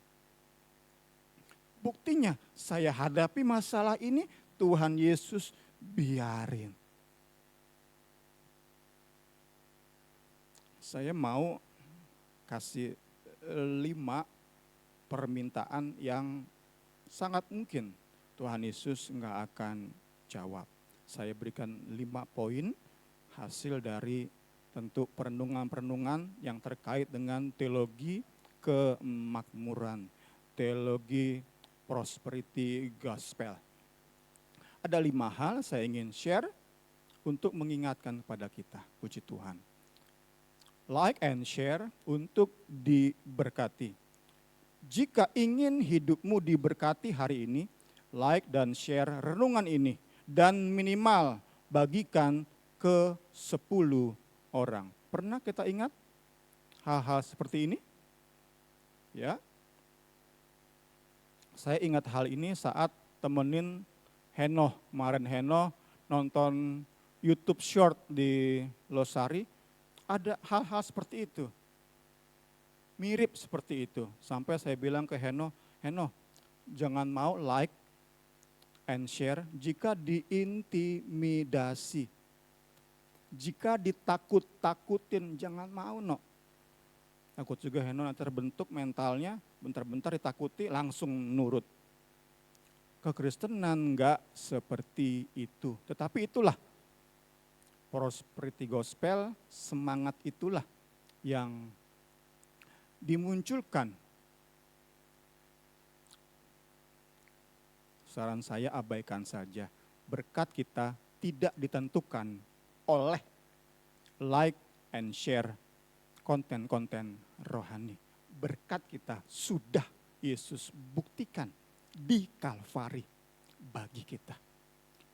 Buktinya saya hadapi masalah ini, Tuhan Yesus biarin. Saya mau kasih 5 permintaan yang sangat mungkin Tuhan Yesus enggak akan jawab. Saya berikan 5 poin hasil dari tentu perenungan-perenungan yang terkait dengan teologi kemakmuran, teologi prosperity gospel. Ada 5 hal saya ingin share untuk mengingatkan kepada kita, puji Tuhan. Like and share untuk diberkati. Jika ingin hidupmu diberkati hari ini, like dan share renungan ini dan minimal bagikan ke 10 orang. Pernah kita ingat hal-hal seperti ini? Ya. Saya ingat hal ini saat temenin Henoh, kemarin Henoh nonton YouTube short di Losari, ada hal-hal seperti itu. Mirip seperti itu. Sampai saya bilang ke Henoh, Henoh, jangan mau like and share jika diintimidasi. Jika ditakut-takutin, jangan mau, no. Takut juga Henoh nanti terbentuk mentalnya, bentar-bentar ditakuti langsung nurut. Kekristenan enggak seperti itu. Tetapi itulah prosperity gospel, semangat itulah yang dimunculkan. Saran saya abaikan saja. Berkat kita tidak ditentukan oleh like and share konten-konten rohani. Berkat kita sudah Yesus buktikan di Kalvari bagi kita.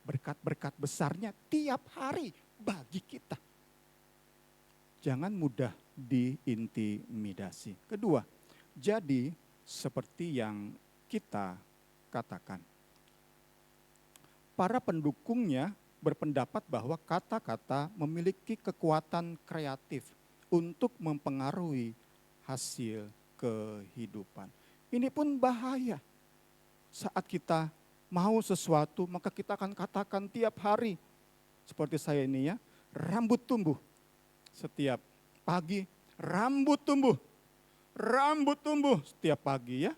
Berkat-berkat besarnya tiap hari bagi kita. Jangan mudah diintimidasi. Kedua, jadi seperti yang kita katakan. Para pendukungnya berpendapat bahwa kata-kata memiliki kekuatan kreatif untuk mempengaruhi hasil kehidupan. Ini pun bahaya. Saat kita mau sesuatu, maka kita akan katakan tiap hari. Seperti saya ini ya, rambut tumbuh. Setiap pagi, rambut tumbuh. Rambut tumbuh setiap pagi ya.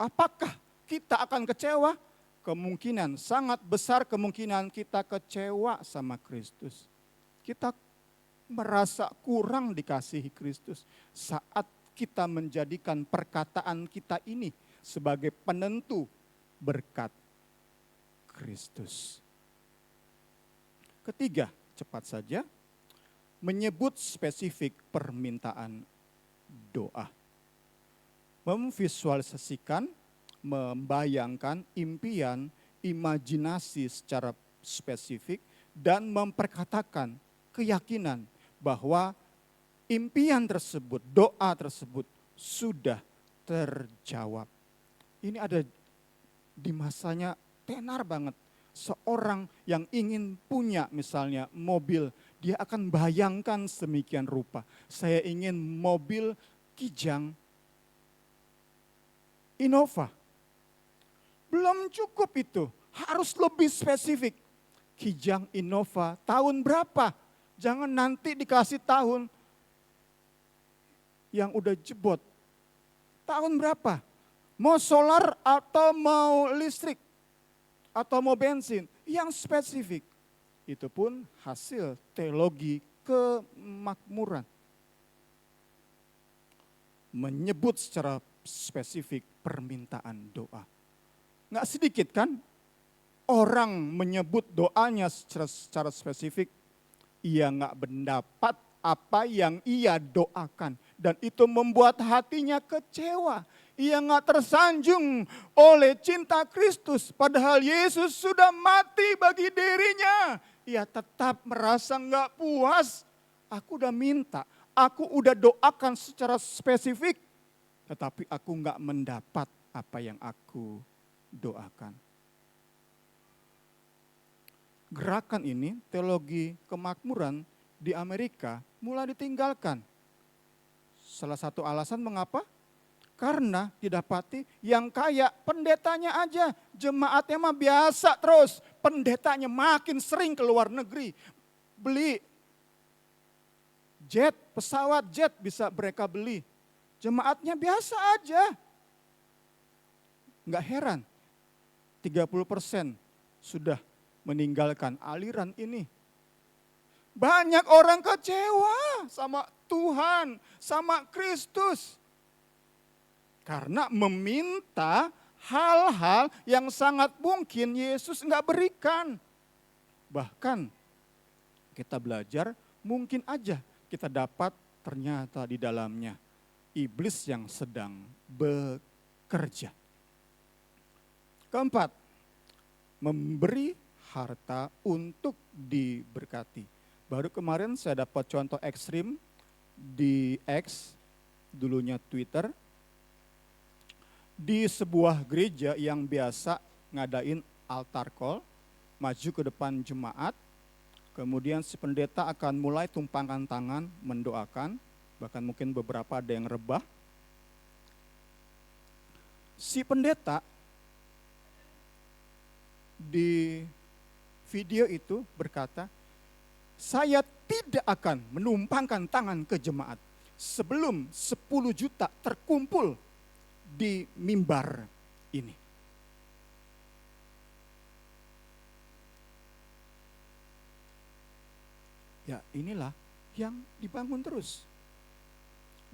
Apakah kita akan kecewa? Kemungkinan, sangat besar kemungkinan kita kecewa sama Kristus. Kita merasa kurang dikasihi Kristus saat kita menjadikan perkataan kita ini sebagai penentu berkat Kristus. Ketiga, cepat saja, menyebut spesifik permintaan doa. Memvisualisasikan, membayangkan impian, imajinasi secara spesifik, dan memperkatakan keyakinan bahwa impian tersebut, doa tersebut sudah terjawab. Ini ada di masanya tenar banget. Seorang yang ingin punya misalnya mobil, dia akan bayangkan semikian rupa. Saya ingin mobil Kijang Innova. Belum cukup itu, harus lebih spesifik. Kijang Innova tahun berapa? Jangan nanti dikasih tahun yang udah jebot. Tahun berapa? Mau solar atau mau listrik? Atau mau bensin? Yang spesifik. Itu pun hasil teologi kemakmuran. Menyebut secara spesifik permintaan doa. Nggak sedikit kan orang menyebut doanya secara spesifik, ia nggak mendapat apa yang ia doakan. Dan itu membuat hatinya kecewa. Ia nggak tersanjung oleh cinta Kristus. Padahal Yesus sudah mati bagi dirinya. Ia tetap merasa nggak puas. Aku udah minta, aku udah doakan secara spesifik. Tetapi aku nggak mendapat apa yang aku doakan. Gerakan ini, teologi kemakmuran di Amerika mulai ditinggalkan. Salah satu alasan mengapa? Karena didapati yang kaya pendetanya aja, jemaatnya mah biasa terus. Pendetanya makin sering ke luar negeri, beli jet, pesawat jet bisa mereka beli. Jemaatnya biasa aja. Enggak heran, 30% sudah meninggalkan aliran ini. Banyak orang kecewa sama Tuhan, sama Kristus. Karena meminta hal-hal yang sangat mungkin Yesus enggak berikan. Bahkan kita belajar mungkin aja kita dapat ternyata di dalamnya iblis yang sedang bekerja. Keempat, memberi harta untuk diberkati. Baru kemarin saya dapat contoh ekstrim, di X, dulunya Twitter, di sebuah gereja yang biasa ngadain altar call, maju ke depan jemaat, kemudian si pendeta akan mulai tumpangkan tangan, mendoakan, bahkan mungkin beberapa ada yang rebah. Si pendeta di video itu berkata, saya tidak akan menumpangkan tangan ke jemaat sebelum 10 juta terkumpul di mimbar ini. Ya, inilah yang dibangun terus.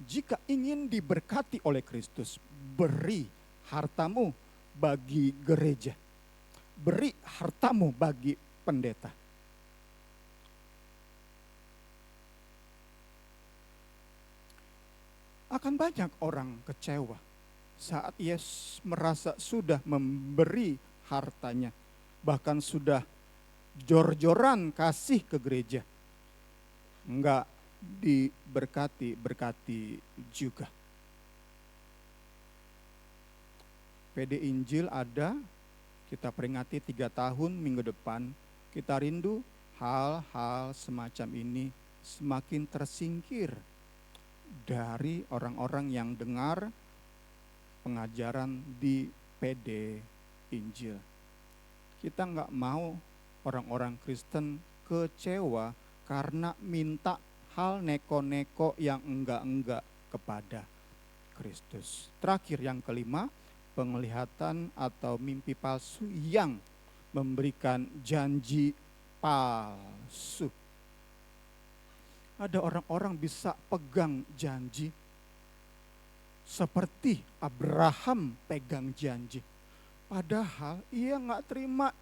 Jika ingin diberkati oleh Kristus, beri hartamu bagi gereja. Beri hartamu bagi pendeta. Akan banyak orang kecewa saat ia merasa sudah memberi hartanya, bahkan sudah jor-joran kasih ke gereja, enggak berkati juga. PD Injil ada, kita peringati 3 tahun minggu depan, kita rindu hal-hal semacam ini semakin tersingkir dari orang-orang yang dengar pengajaran di PD Injil. Kita nggak mau orang-orang Kristen kecewa karena minta hal neko-neko yang enggak-enggak kepada Kristus. Terakhir yang kelima, penglihatan atau mimpi palsu yang memberikan janji palsu. Ada orang-orang bisa pegang janji seperti Abraham pegang janji. Padahal ia nggak terima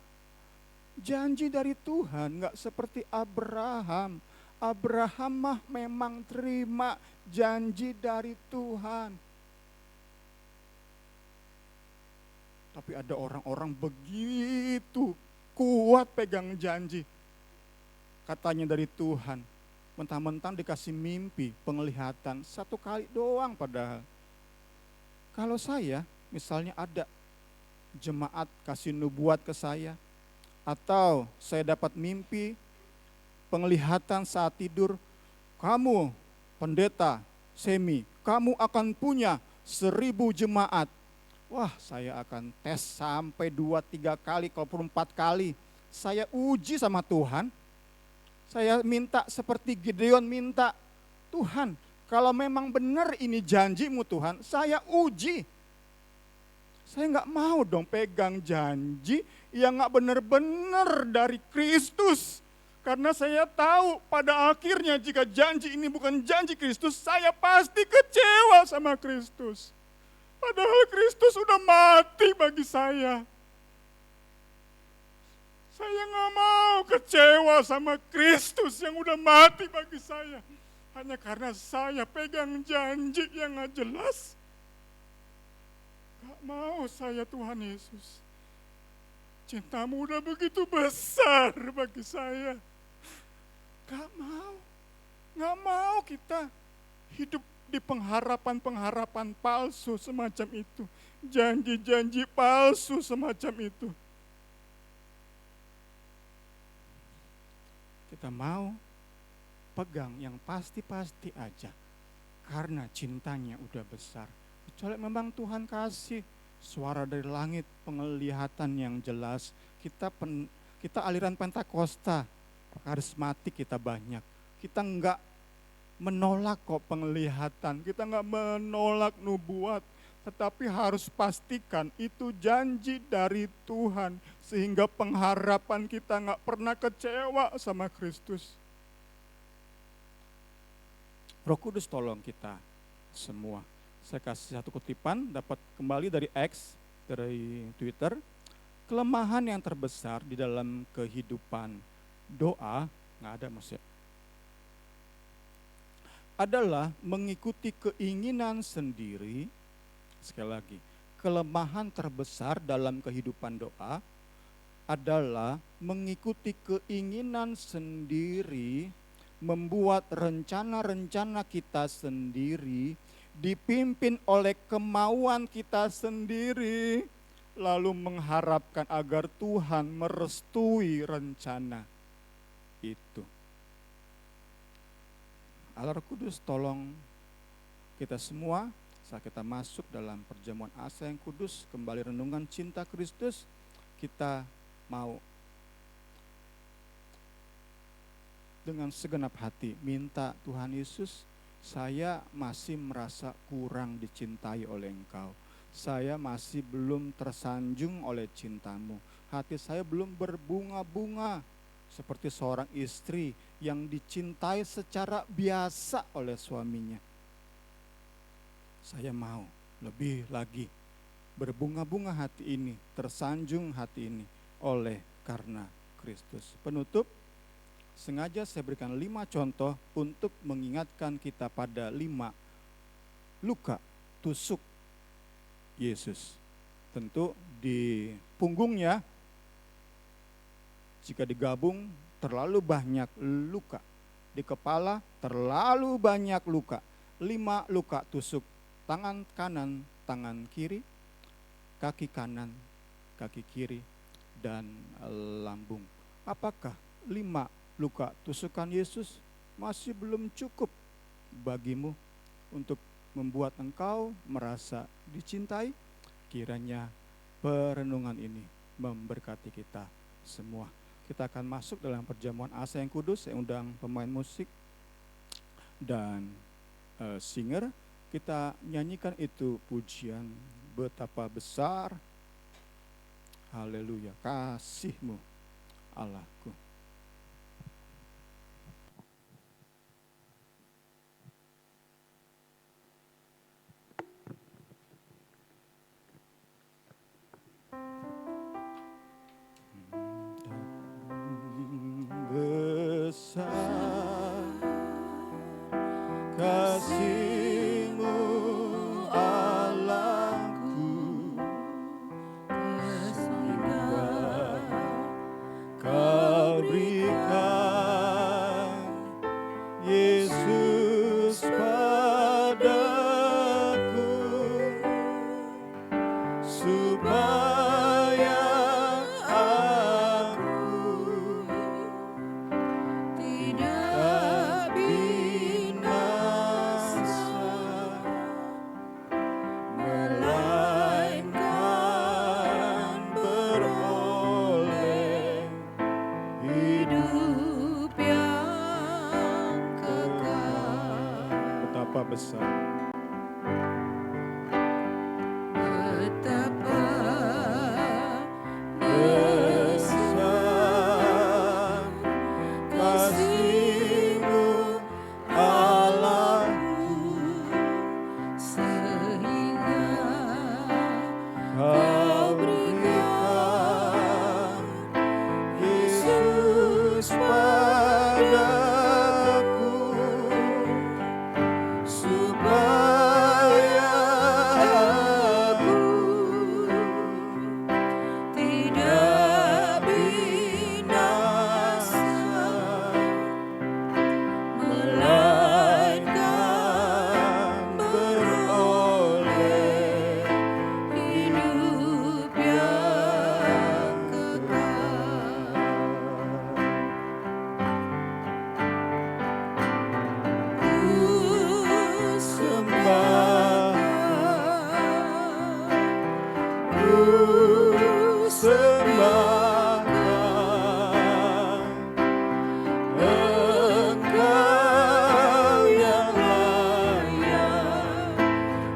janji dari Tuhan, nggak seperti Abraham. Abraham mah memang terima janji dari Tuhan. Tapi ada orang-orang begitu kuat pegang janji. Katanya dari Tuhan. Mentang-mentang dikasih mimpi, penglihatan 1 kali doang padahal. Kalau saya, misalnya ada jemaat kasih nubuat ke saya, atau saya dapat mimpi, penglihatan saat tidur, kamu pendeta Semi, kamu akan punya 1000 jemaat. Wah, saya akan tes sampai 2-3 kali, kalaupun 4 kali. Saya uji sama Tuhan. Saya minta seperti Gideon minta, Tuhan, kalau memang benar ini janjimu Tuhan, saya uji. Saya nggak mau dong pegang janji yang nggak benar-benar dari Kristus. Karena saya tahu pada akhirnya jika janji ini bukan janji Kristus, saya pasti kecewa sama Kristus. Padahal Kristus sudah mati bagi saya. Saya nggak mau kecewa sama Kristus yang udah mati bagi saya. Hanya karena saya pegang janji yang nggak jelas. Gak mau saya Tuhan Yesus. Cintamu udah begitu besar bagi saya. Gak mau kita hidup di pengharapan-pengharapan palsu semacam itu. Janji-janji palsu semacam itu. Kita mau pegang yang pasti-pasti aja. Karena cintanya udah besar. Kecuali memang Tuhan kasih suara dari langit, penglihatan yang jelas. Kita aliran Pentakosta, karismatik kita banyak. Kita enggak menolak kok penglihatan, kita enggak menolak nubuat. Tetapi harus pastikan itu janji dari Tuhan. Sehingga pengharapan kita enggak pernah kecewa sama Kristus. Roh Kudus tolong kita semua. Saya kasih satu kutipan, dapat kembali dari X, dari Twitter. Kelemahan yang terbesar di dalam kehidupan doa, nggak ada maksudnya, adalah mengikuti keinginan sendiri. Sekali lagi, kelemahan terbesar dalam kehidupan doa adalah mengikuti keinginan sendiri membuat rencana-rencana kita sendiri, dipimpin oleh kemauan kita sendiri, lalu mengharapkan agar Tuhan merestui rencana itu. Allah Roh Kudus tolong kita semua saat kita masuk dalam perjamuan asa yang kudus, kembali renungan cinta Kristus, kita mau dengan segenap hati minta Tuhan Yesus, saya masih merasa kurang dicintai oleh Engkau. Saya masih belum tersanjung oleh cintamu. Hati saya belum berbunga-bunga seperti seorang istri yang dicintai secara biasa oleh suaminya. Saya mau lebih lagi berbunga-bunga hati ini, tersanjung hati ini oleh karena Kristus. Penutup, sengaja saya berikan 5 contoh untuk mengingatkan kita pada 5 luka tusuk Yesus. Tentu di punggungnya, jika digabung terlalu banyak luka. Di kepala terlalu banyak luka. 5 luka tusuk, tangan kanan, tangan kiri, kaki kanan, kaki kiri, dan lambung. Apakah 5 luka tusukan Yesus masih belum cukup bagimu untuk membuat engkau merasa dicintai? Kiranya perenungan ini memberkati kita semua. Kita akan masuk dalam perjamuan asa yang kudus. Saya undang pemain musik dan singer. Kita nyanyikan itu pujian betapa besar, haleluya, kasih-Mu Allahku. Besar kasih-Mu Allahku, sehingga Kau berikan Yesus padaku, supaya tidak binasa, melainkan beroleh hidup yang kekal. Betapa besar, Betapa besar kasih-Mu Allahku, sehingga Kau berikan Yesus padaku, supaya aku tidak binasa, melainkan beroleh hidup yang kekal. Ku sembah, ku sembahkan Engkau yang layak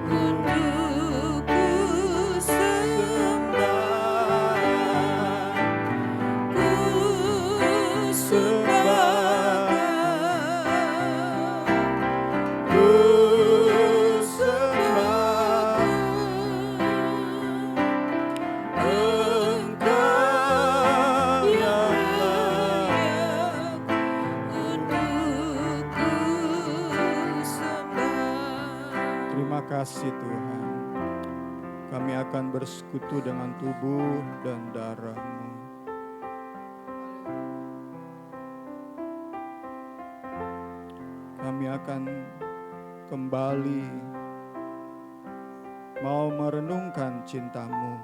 untuk ku sembah. Ku sembahkan, ku sembahkan Engkau yang layak untuk ku sembah. Terima kasih Tuhan. Kami akan bersekutu dengan tubuh dan darah-Mu. akan kembali mau merenungkan cinta-Mu,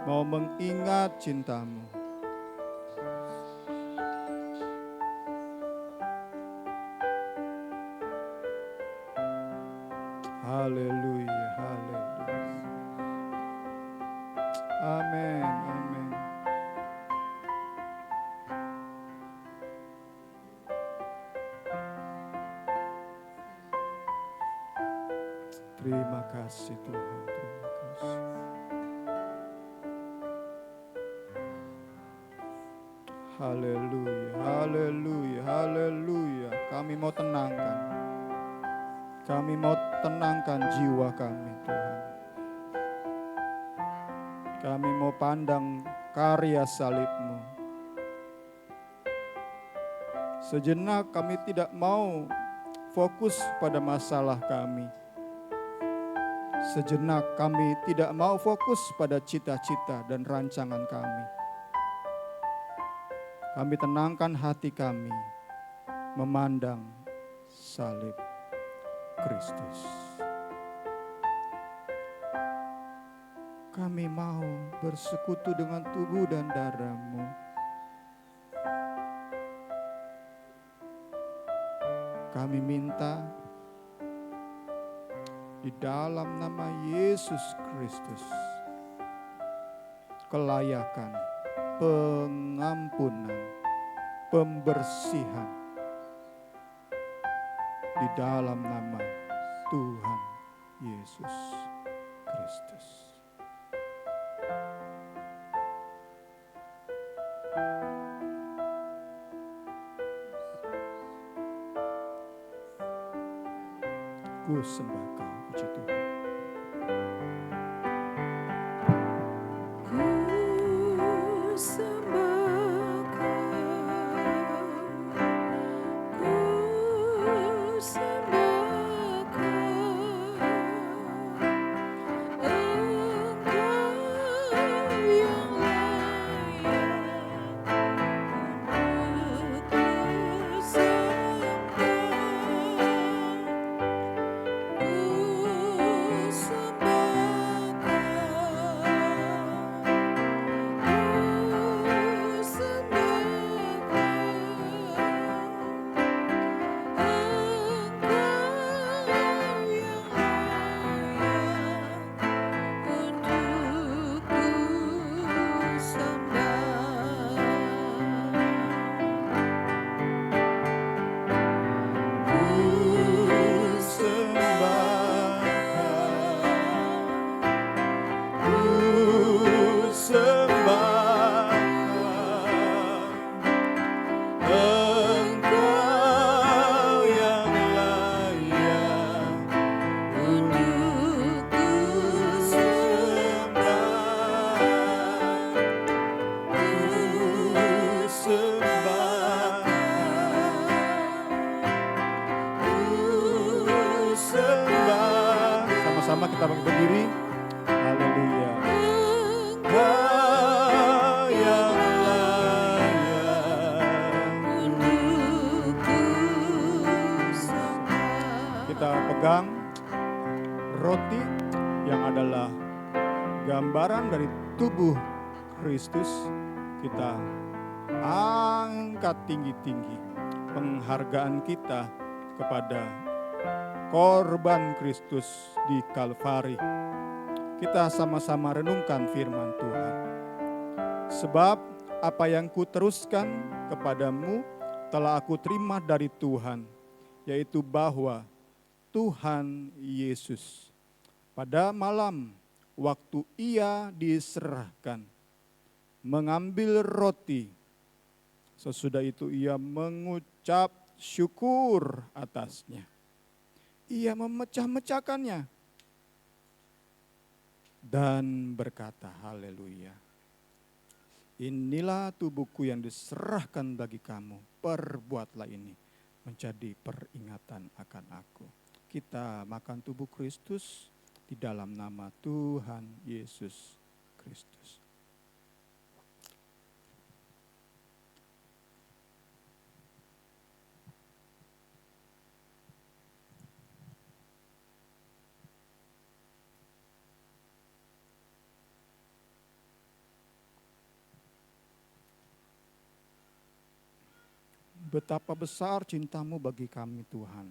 mau mengingat cinta-Mu. Haleluya, haleluya. Amin, amin. Terima kasih Tuhan, terima kasih. Haleluya, haleluya, haleluya. Kami mau tenangkan. Kami mau tenangkan jiwa kami Tuhan. Kami mau pandang karya salib-Mu. Sejenak kami tidak mau fokus pada masalah kami. Sejenak kami tidak mau fokus pada cita-cita dan rancangan kami. Kami tenangkan hati kami memandang salib Kristus. Kami mau bersekutu dengan tubuh dan darah-Mu. Kami minta di dalam nama Yesus Kristus, kelayakan, pengampunan, pembersihan di dalam nama Tuhan Yesus Kristus. Ku sembah Kau, puji Tuhan. Sama-sama kita berdiri. Haleluya. Engkau yang layak. Kita pegang roti yang adalah gambaran dari tubuh Kristus. Kita angkat tinggi-tinggi penghargaan kita kepada korban Kristus di Kalvari. Kita sama-sama renungkan firman Tuhan. Sebab apa yang kuteruskan kepadamu telah aku terima dari Tuhan, yaitu bahwa Tuhan Yesus pada malam waktu Ia diserahkan, mengambil roti. Sesudah itu Ia mengucap syukur atasnya. Ia memecah-mecahkannya dan berkata, haleluya. Inilah tubuhku yang diserahkan bagi kamu. Perbuatlah ini menjadi peringatan akan aku. Kita makan tubuh Kristus di dalam nama Tuhan Yesus Kristus. betapa besar cinta-Mu bagi kami Tuhan.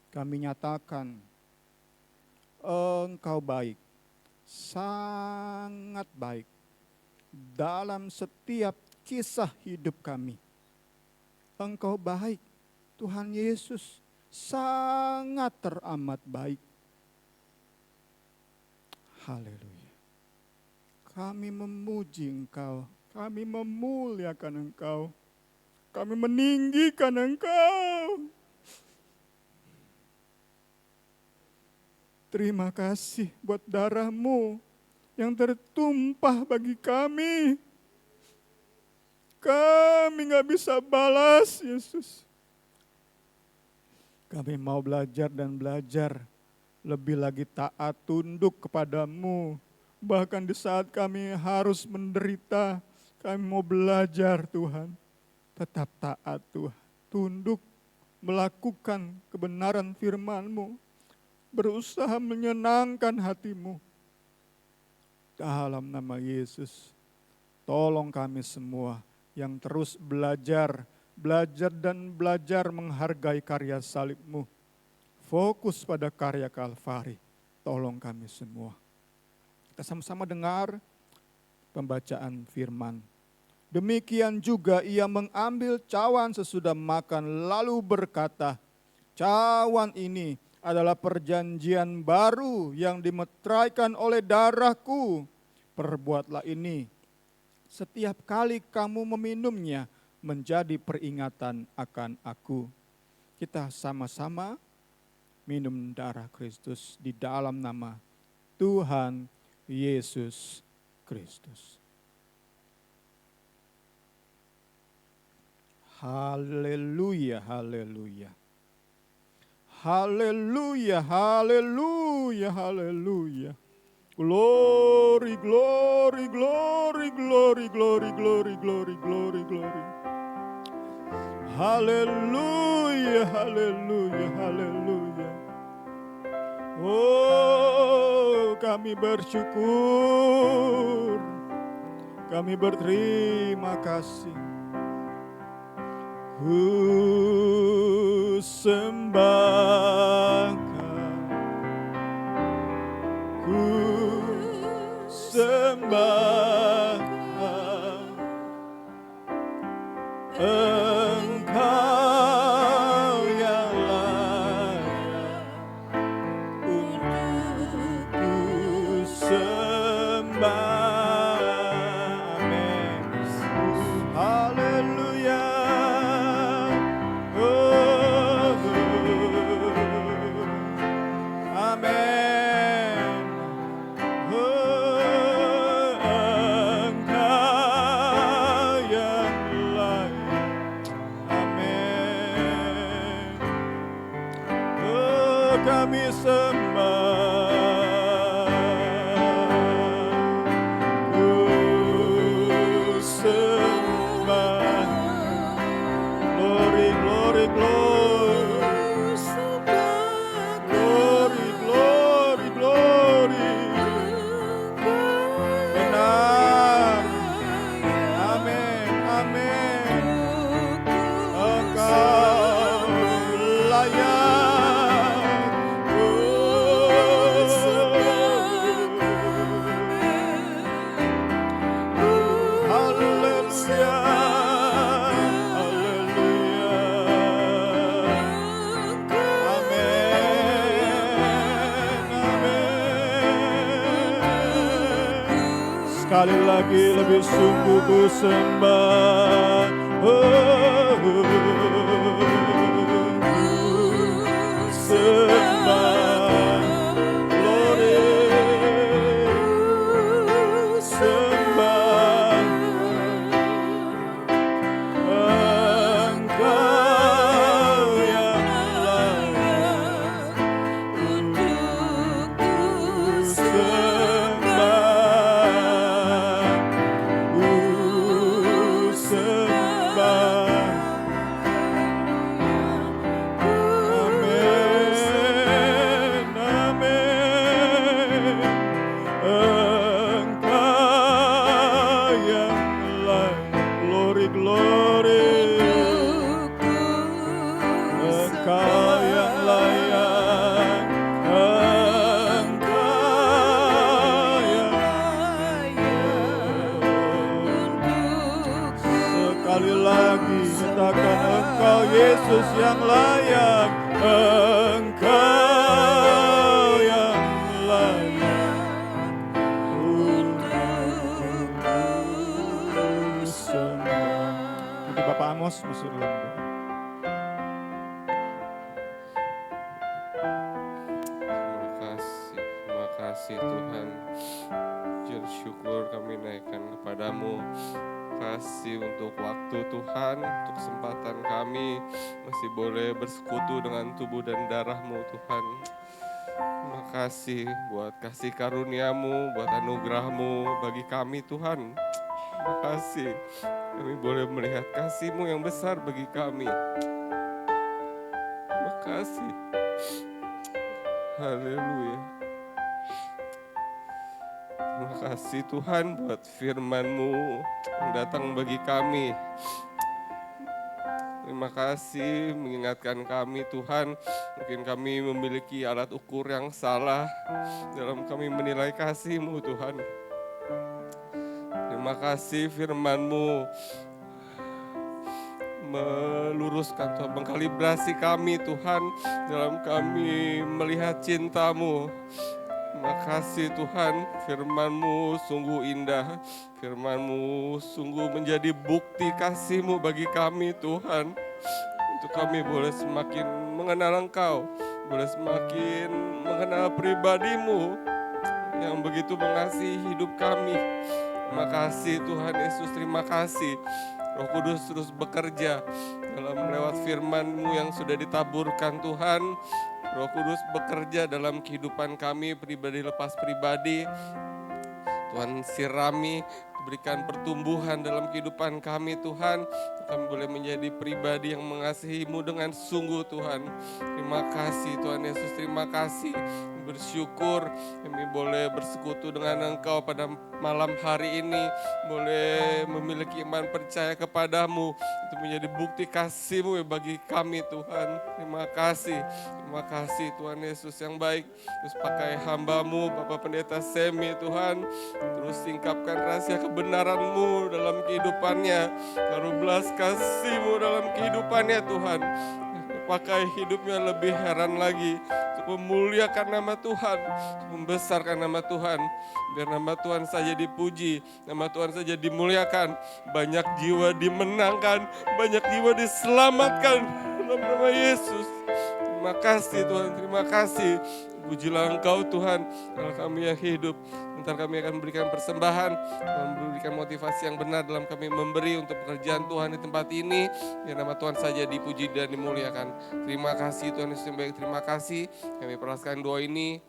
Kami nyatakan Engkau baik, sangat baik dalam setiap kisah hidup kami. Engkau baik, Tuhan Yesus, sangat teramat baik. Haleluya. Kami memuji Engkau, kami memuliakan Engkau, kami meninggikan Engkau. Terima kasih buat darah-Mu yang tertumpah bagi kami. Kami gak bisa balas, Yesus. Kami mau belajar dan belajar, lebih lagi taat tunduk kepadamu. Bahkan di saat kami harus menderita, kami mau belajar Tuhan. Tetap taat Tuhan, tunduk, melakukan kebenaran firman-Mu, berusaha menyenangkan hati-Mu. Dalam nama Yesus, tolong kami semua yang terus belajar dan belajar menghargai karya salib-Mu. Fokus pada karya Kalvari, tolong kami semua. Kita sama-sama dengar pembacaan firman. Demikian juga ia mengambil cawan sesudah makan lalu berkata, cawan ini adalah perjanjian baru yang dimeteraikan oleh darahku. Perbuatlah ini setiap kali kamu meminumnya menjadi peringatan akan aku. Kita sama-sama minum darah Kristus di dalam nama Tuhan Yesus Kristus. Haleluya, haleluya. Haleluya, haleluya, haleluya. Glory, glory, glory, glory, glory, glory, glory, glory, glory. Haleluya, haleluya, haleluya. Oh, kami bersyukur. Kami berterima kasih. Ku sembah Ku sembah Engkau yang layak untuk ku sembah. Amin. Haleluya. Oh, amin. Engkau yang layak. Amin. Oh, kami sembah. Ku sembah. Glory, glory, glory. Glory, glory, glory. Benar. Amin, amin. Engkau layak. Haleluya. Haleluya. Amin. Amin. Sekali lagi lebih sungguh ku sembah. Ku sembah. Glory. Sembah. Engkau yang layak untuk ku sembah. Ku sembah. Amin, amin. Engkau yang layak. Glory, glory. yang layak, Engkau yang layak untuk kusembah. Nanti Bapak Amos masuk dalam doa. Terima kasih Tuhan. Pujian syukur kami naikkan kepadamu. Kasih untuk waktu Tuhan, untuk kesempatan kami masih boleh bersekutu dengan tubuh dan darah-Mu Tuhan. Terima kasih buat kasih karunia-Mu, buat anugerah-Mu bagi kami Tuhan. Terima kasih kami boleh melihat kasih-Mu yang besar bagi kami. Terima kasih. Haleluya. Terima kasih Tuhan buat firman-Mu yang datang bagi kami. Terima kasih mengingatkan kami Tuhan, mungkin kami memiliki alat ukur yang salah dalam kami menilai kasih-Mu Tuhan. Terima kasih firman-Mu meluruskan Tuhan, mengkalibrasi kami Tuhan dalam kami melihat cinta-Mu. Terima kasih Tuhan, firman-Mu sungguh indah, firman-Mu sungguh menjadi bukti kasih-Mu bagi kami Tuhan. Untuk kami boleh semakin mengenal Engkau, boleh semakin mengenal pribadi-Mu yang begitu mengasihi hidup kami. Terima kasih Tuhan Yesus, terima kasih. Roh Kudus terus bekerja dalam lewat firman-Mu yang sudah ditaburkan Tuhan. Roh Kudus bekerja dalam kehidupan kami pribadi lepas pribadi. Tuhan sirami, berikan pertumbuhan dalam kehidupan kami Tuhan. Kami boleh menjadi pribadi yang mengasihi-Mu dengan sungguh Tuhan. Terima kasih Tuhan Yesus, terima kasih. Bersyukur kami boleh bersekutu dengan Engkau pada malam hari ini. Boleh memiliki iman percaya kepadamu. Itu menjadi bukti kasih-Mu bagi kami Tuhan. Terima kasih Tuhan Yesus yang baik. Terus pakai hamba-Mu Bapak Pendeta Semi Tuhan. Terus singkapkan rahasia kebenaran-Mu dalam kehidupannya. Taruh belas kasih-Mu dalam kehidupannya Tuhan. Pakai hidupnya lebih heran lagi untuk memuliakan nama Tuhan, untuk membesarkan nama Tuhan. Biar nama Tuhan saja dipuji, nama Tuhan saja dimuliakan. Banyak jiwa dimenangkan, banyak jiwa diselamatkan dalam nama Yesus. Terima kasih Tuhan, terima kasih. Pujilah Engkau Tuhan, kalau kami yang hidup. Ntar kami akan memberikan persembahan, memberikan motivasi yang benar dalam kami memberi untuk pekerjaan Tuhan di tempat ini. Biar nama Tuhan saja dipuji dan dimuliakan. Terima kasih Tuhan Yesus yang baik, terima kasih. Kami perasaan doa ini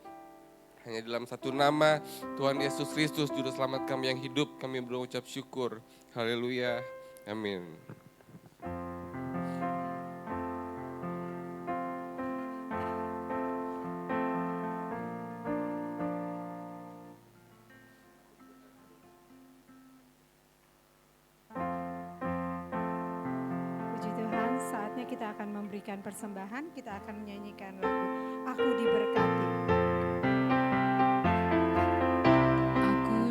hanya dalam satu nama, Tuhan Yesus Kristus, Juru Selamat kami yang hidup. Kami berucap syukur. Haleluya. Amin. Kita akan memberikan persembahan, kita akan menyanyikan lagu Aku Diberkati. Aku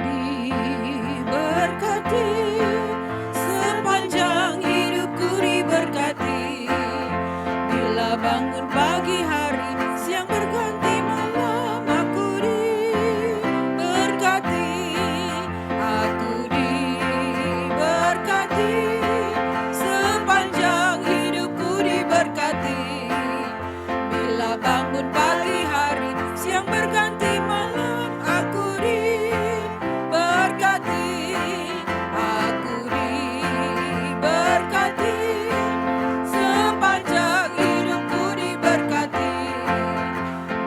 diberkati, sepanjang hidupku diberkati. Bila bangun pagi hari, siang berganti malam, aku diberkati. Aku diberkati, sepanjang diberkati. Bila bangun pagi hari, siang berganti malam, aku diberkati. Aku diberkati, sepanjang hidupku diberkati.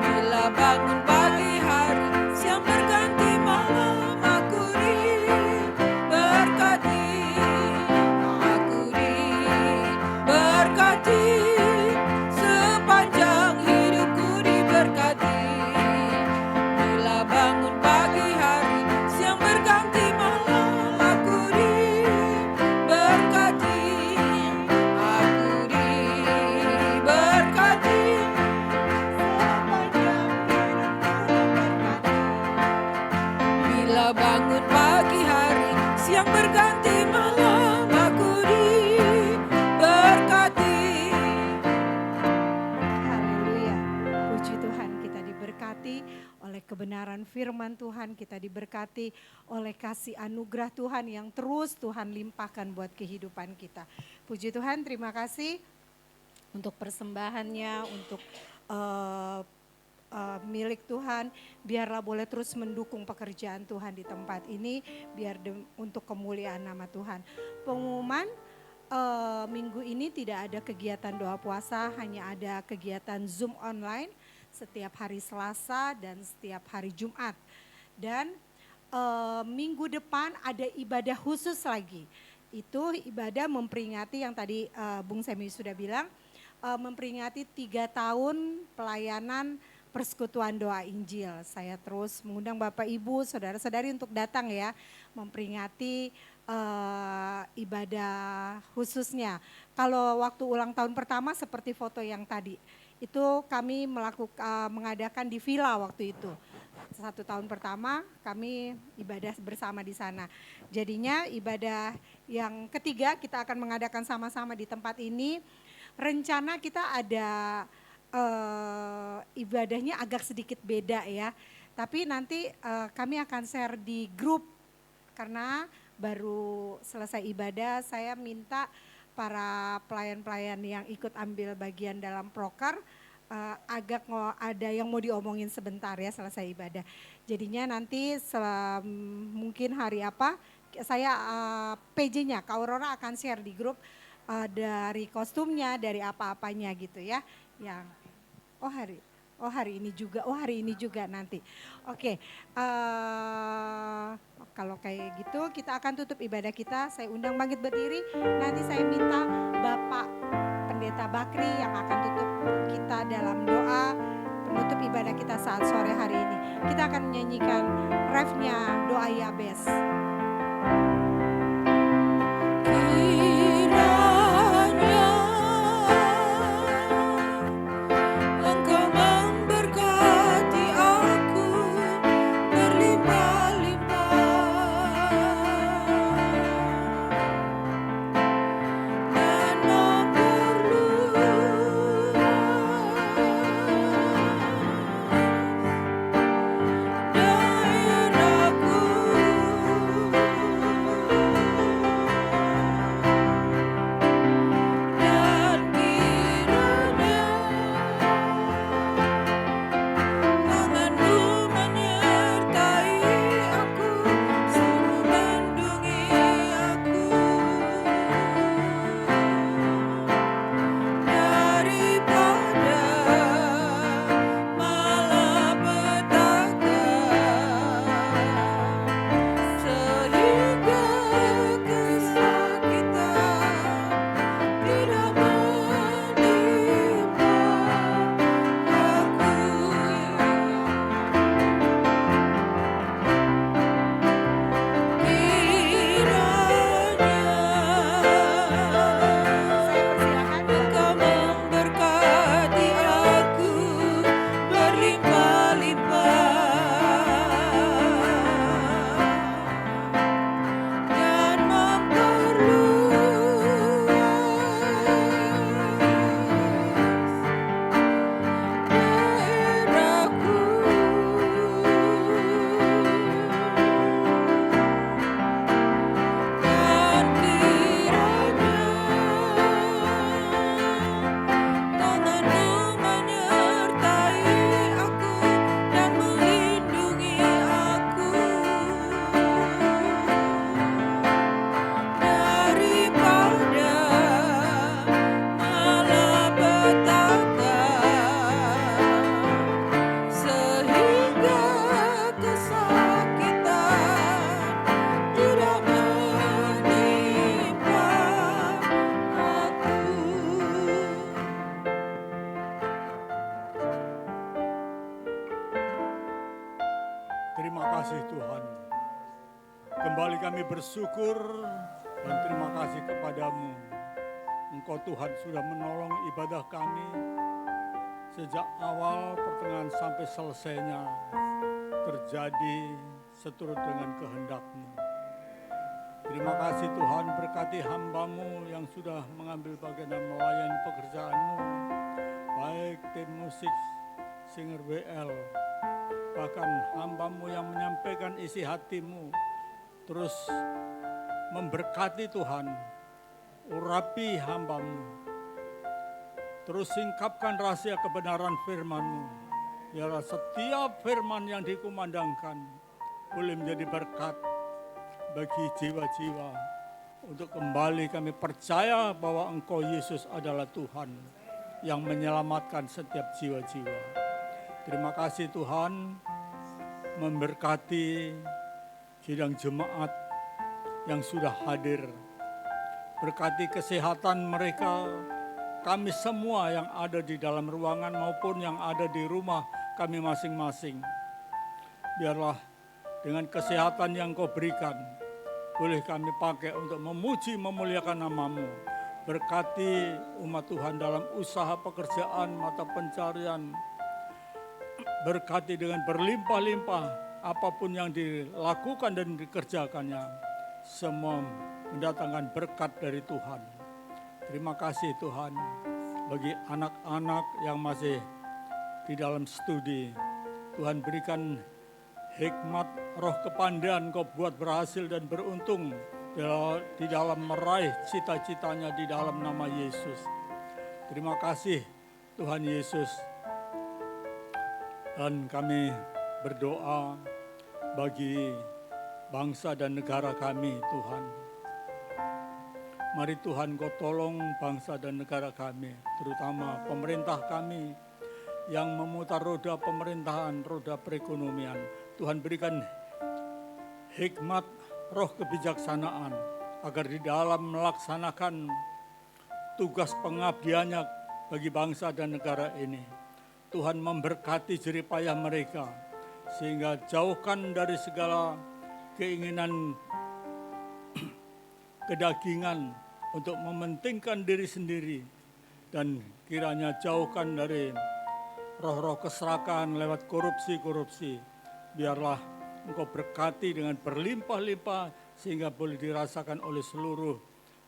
Bila bangun pagi hari, siang berganti malam, aku diberkati. Aku diberkati, sepanjang hidupku diberkati. Bila bangun pagi hari, siang berganti malam, aku diberkati. Aku diberkati, sepanjang hidupku diberkati. Bila bangun pagi hari, siang berganti malam, aku diberkati. kebenaran firman Tuhan, kita diberkati oleh kasih anugerah Tuhan yang terus Tuhan limpahkan buat kehidupan kita. Puji Tuhan, terima kasih untuk persembahannya, untuk milik Tuhan. Biarlah boleh terus mendukung pekerjaan Tuhan di tempat ini, biar untuk kemuliaan nama Tuhan. Pengumuman, minggu ini tidak ada kegiatan doa puasa, hanya ada kegiatan Zoom online setiap hari Selasa dan setiap hari Jumat. Dan minggu depan ada ibadah khusus lagi. Itu ibadah memperingati yang tadi Bung Semi sudah bilang, memperingati 3 tahun pelayanan persekutuan doa Injil. Saya terus mengundang Bapak Ibu, saudara-saudari untuk datang ya, memperingati ibadah khususnya. Kalau waktu ulang tahun pertama seperti foto yang tadi, itu kami mengadakan di villa waktu itu. 1 tahun pertama kami ibadah bersama di sana. Jadinya ibadah yang ketiga kita akan mengadakan sama-sama di tempat ini. Rencana kita ada ibadahnya agak sedikit beda ya. Tapi nanti kami akan share di grup, karena baru selesai ibadah saya minta para pelayan-pelayan yang ikut ambil bagian dalam proker agak ada yang mau diomongin sebentar ya selesai ibadah. Jadinya nanti mungkin hari apa saya PJ-nya Kak Aurora akan share di grup dari kostumnya, dari apa-apanya gitu ya. Yang hari ini juga nanti. Oke, kalau kayak gitu kita akan tutup ibadah kita. Saya undang bangkit berdiri. Nanti saya minta Bapak Pendeta Bakri yang akan tutup kita dalam doa penutup ibadah kita saat sore hari ini. Kita akan menyanyikan refnya doa Yabes. Terima kasih Tuhan. Kembali kami bersyukur dan terima kasih kepadamu. Engkau Tuhan sudah menolong ibadah kami sejak awal pertengahan sampai selesainya terjadi seturut dengan kehendak-Mu. Terima kasih Tuhan, berkati hamba-Mu yang sudah mengambil bagian dan melayani pekerjaan-Mu. Baik tim musik, singer WL, bahkan hamba-Mu yang menyampaikan isi hati-Mu, terus memberkati Tuhan, urapi hamba-Mu, terus singkapkan rahasia kebenaran firman-Mu, biarlah setiap firman yang dikumandangkan boleh menjadi berkat bagi jiwa-jiwa, untuk kembali kami percaya bahwa Engkau Yesus adalah Tuhan yang menyelamatkan setiap jiwa-jiwa. Terima kasih Tuhan, memberkati sidang jemaat yang sudah hadir. Berkati kesehatan mereka, kami semua yang ada di dalam ruangan maupun yang ada di rumah kami masing-masing. Biarlah dengan kesehatan yang Kau berikan, boleh kami pakai untuk memuji memuliakan nama-Mu. Berkati umat Tuhan dalam usaha pekerjaan, mata pencarian. Berkati dengan berlimpah-limpah apapun yang dilakukan dan dikerjakannya. Semua mendatangkan berkat dari Tuhan. Terima kasih Tuhan bagi anak-anak yang masih di dalam studi. Tuhan berikan hikmat, roh kepandaian Kau buat berhasil dan beruntung di dalam meraih cita-citanya di dalam nama Yesus. Terima kasih Tuhan Yesus. Dan kami berdoa bagi bangsa dan negara kami Tuhan. Mari Tuhan Kau tolong bangsa dan negara kami, terutama pemerintah kami yang memutar roda pemerintahan, roda perekonomian. Tuhan berikan hikmat, roh kebijaksanaan, agar di dalam melaksanakan tugas pengabdiannya bagi bangsa dan negara ini, Tuhan memberkati jerih payah mereka, sehingga jauhkan dari segala keinginan kedagingan untuk mementingkan diri sendiri, dan kiranya jauhkan dari roh-roh keserakahan lewat korupsi-korupsi. Biarlah Engkau berkati dengan berlimpah-limpah sehingga boleh dirasakan oleh seluruh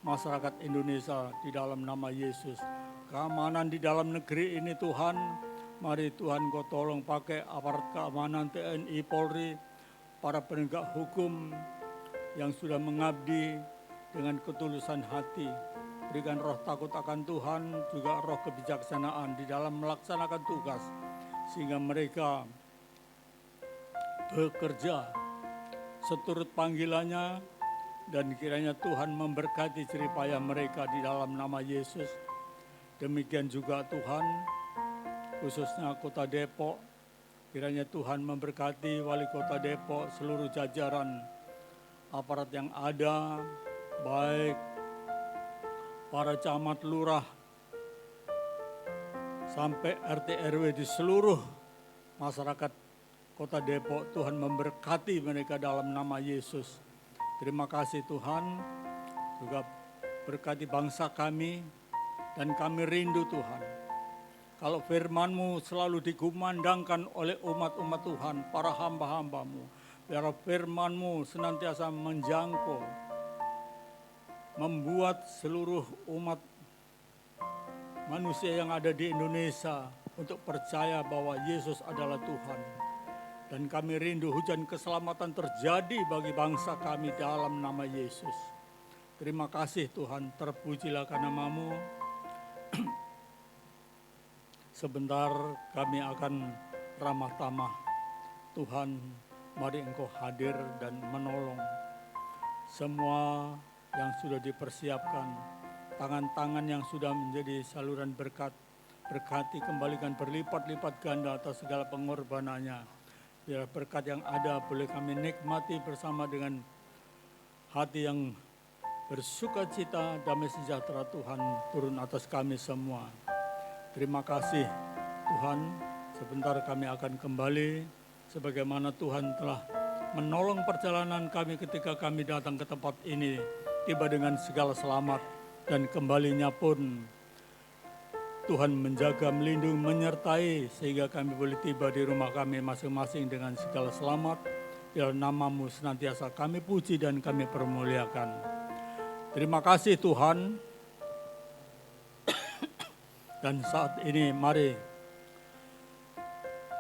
masyarakat Indonesia di dalam nama Yesus. Keamanan di dalam negeri ini Tuhan, mari Tuhan Kau tolong pakai aparat keamanan TNI, Polri, para penegak hukum yang sudah mengabdi dengan ketulusan hati. Berikan roh takut akan Tuhan, juga roh kebijaksanaan di dalam melaksanakan tugas, sehingga mereka bekerja seturut panggilannya, dan kiranya Tuhan memberkati jerih payah mereka di dalam nama Yesus. Demikian juga Tuhan, khususnya Kota Depok, kiranya Tuhan memberkati Wali Kota Depok, seluruh jajaran aparat yang ada, baik para camat lurah sampai RT RW di seluruh masyarakat Kota Depok. Tuhan memberkati mereka dalam nama Yesus. Terima kasih Tuhan, juga berkati bangsa kami, dan kami rindu Tuhan. Kalau firman-Mu selalu dikumandangkan oleh umat-umat Tuhan, para hamba-hamba-Mu, biar firman-Mu senantiasa menjangkau, membuat seluruh umat manusia yang ada di Indonesia untuk percaya bahwa Yesus adalah Tuhan. Dan kami rindu hujan keselamatan terjadi bagi bangsa kami dalam nama Yesus. Terima kasih Tuhan, terpujilah nama-Mu. Sebentar kami akan ramah tamah. Tuhan, mari Engkau hadir dan menolong semua yang sudah dipersiapkan, tangan-tangan yang sudah menjadi saluran berkat. Berkati, kembalikan berlipat-lipat ganda atas segala pengorbanannya. Biar berkat yang ada boleh kami nikmati bersama dengan hati yang bersuka cita. Damai sejahtera Tuhan turun atas kami semua. Terima kasih Tuhan. Sebentar kami akan kembali sebagaimana Tuhan telah menolong perjalanan kami ketika kami datang ke tempat ini, tiba dengan segala selamat, dan kembalinya pun Tuhan menjaga, melindungi, menyertai sehingga kami boleh tiba di rumah kami masing-masing dengan segala selamat. Biar nama-Mu senantiasa kami puji dan kami permuliakan. Terima kasih Tuhan. Dan saat ini mari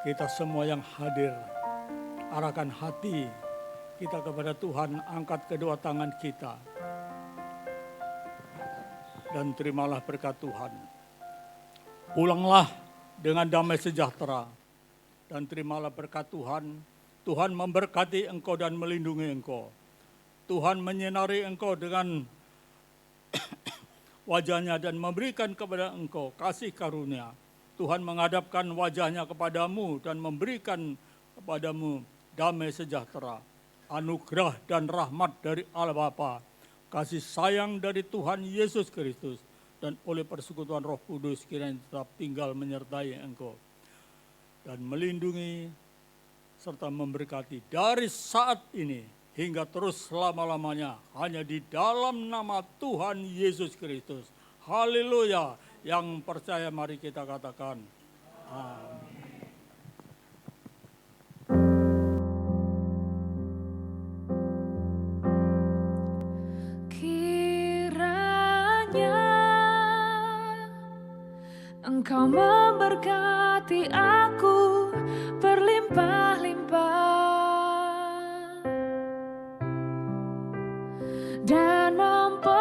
kita semua yang hadir arahkan hati kita kepada Tuhan, angkat kedua tangan kita. Dan terimalah berkat Tuhan. Pulanglah dengan damai sejahtera. Dan terimalah berkat Tuhan. Tuhan memberkati engkau dan melindungi engkau. Tuhan menyinari engkau dengan wajahnya dan memberikan kepada engkau kasih karunia. Tuhan menghadapkan wajahnya kepadamu dan memberikan kepadamu damai sejahtera. Anugerah dan rahmat dari Allah Bapa, kasih sayang dari Tuhan Yesus Kristus, dan oleh persekutuan Roh Kudus kiranya tetap tinggal menyertai engkau dan melindungi serta memberkati dari saat ini hingga terus selama-lamanya, hanya di dalam nama Tuhan Yesus Kristus. Haleluya. Yang percaya mari kita katakan amin. Engkau memberkati aku berlimpah-limpah dan memperluas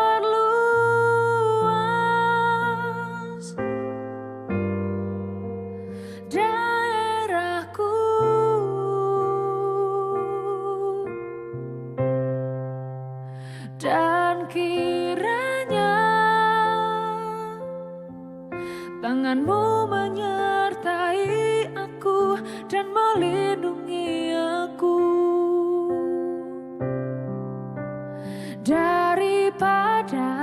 daerahku, dan kiranya tanganmu menyertai aku dan melindungi aku daripada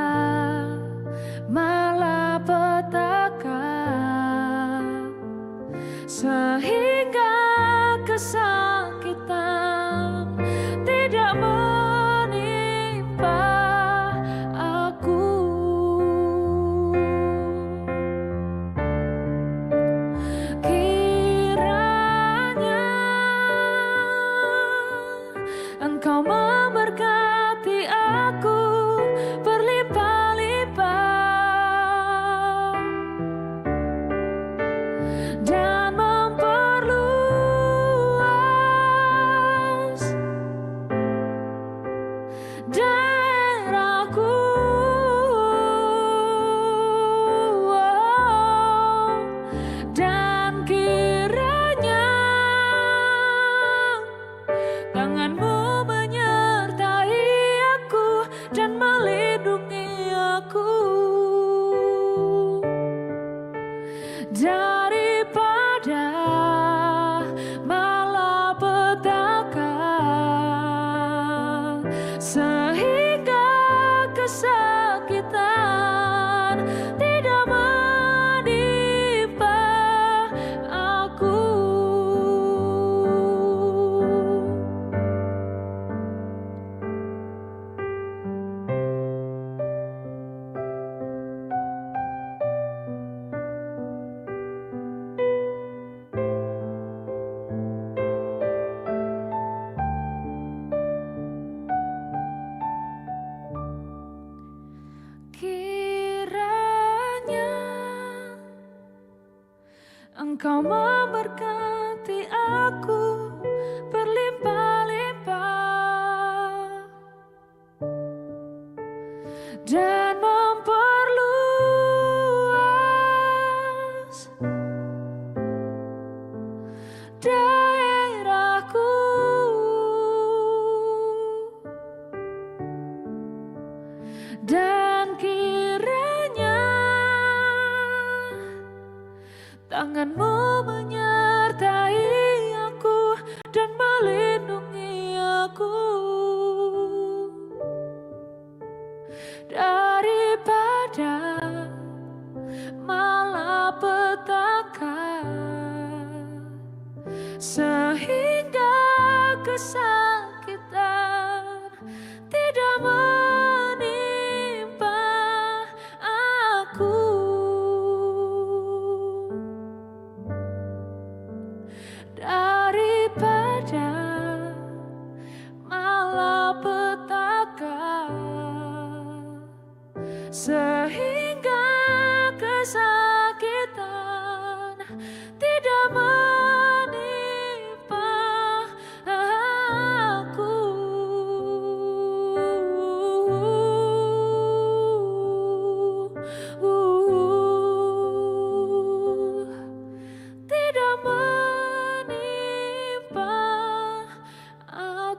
malapetaka, sehingga kesakitan tidak menimpa aku. Kiranya Engkau memberkati aku berlimpah-limpah dan memperluas daerahku, dan kiranya tanganmu menyertai aku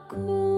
aku.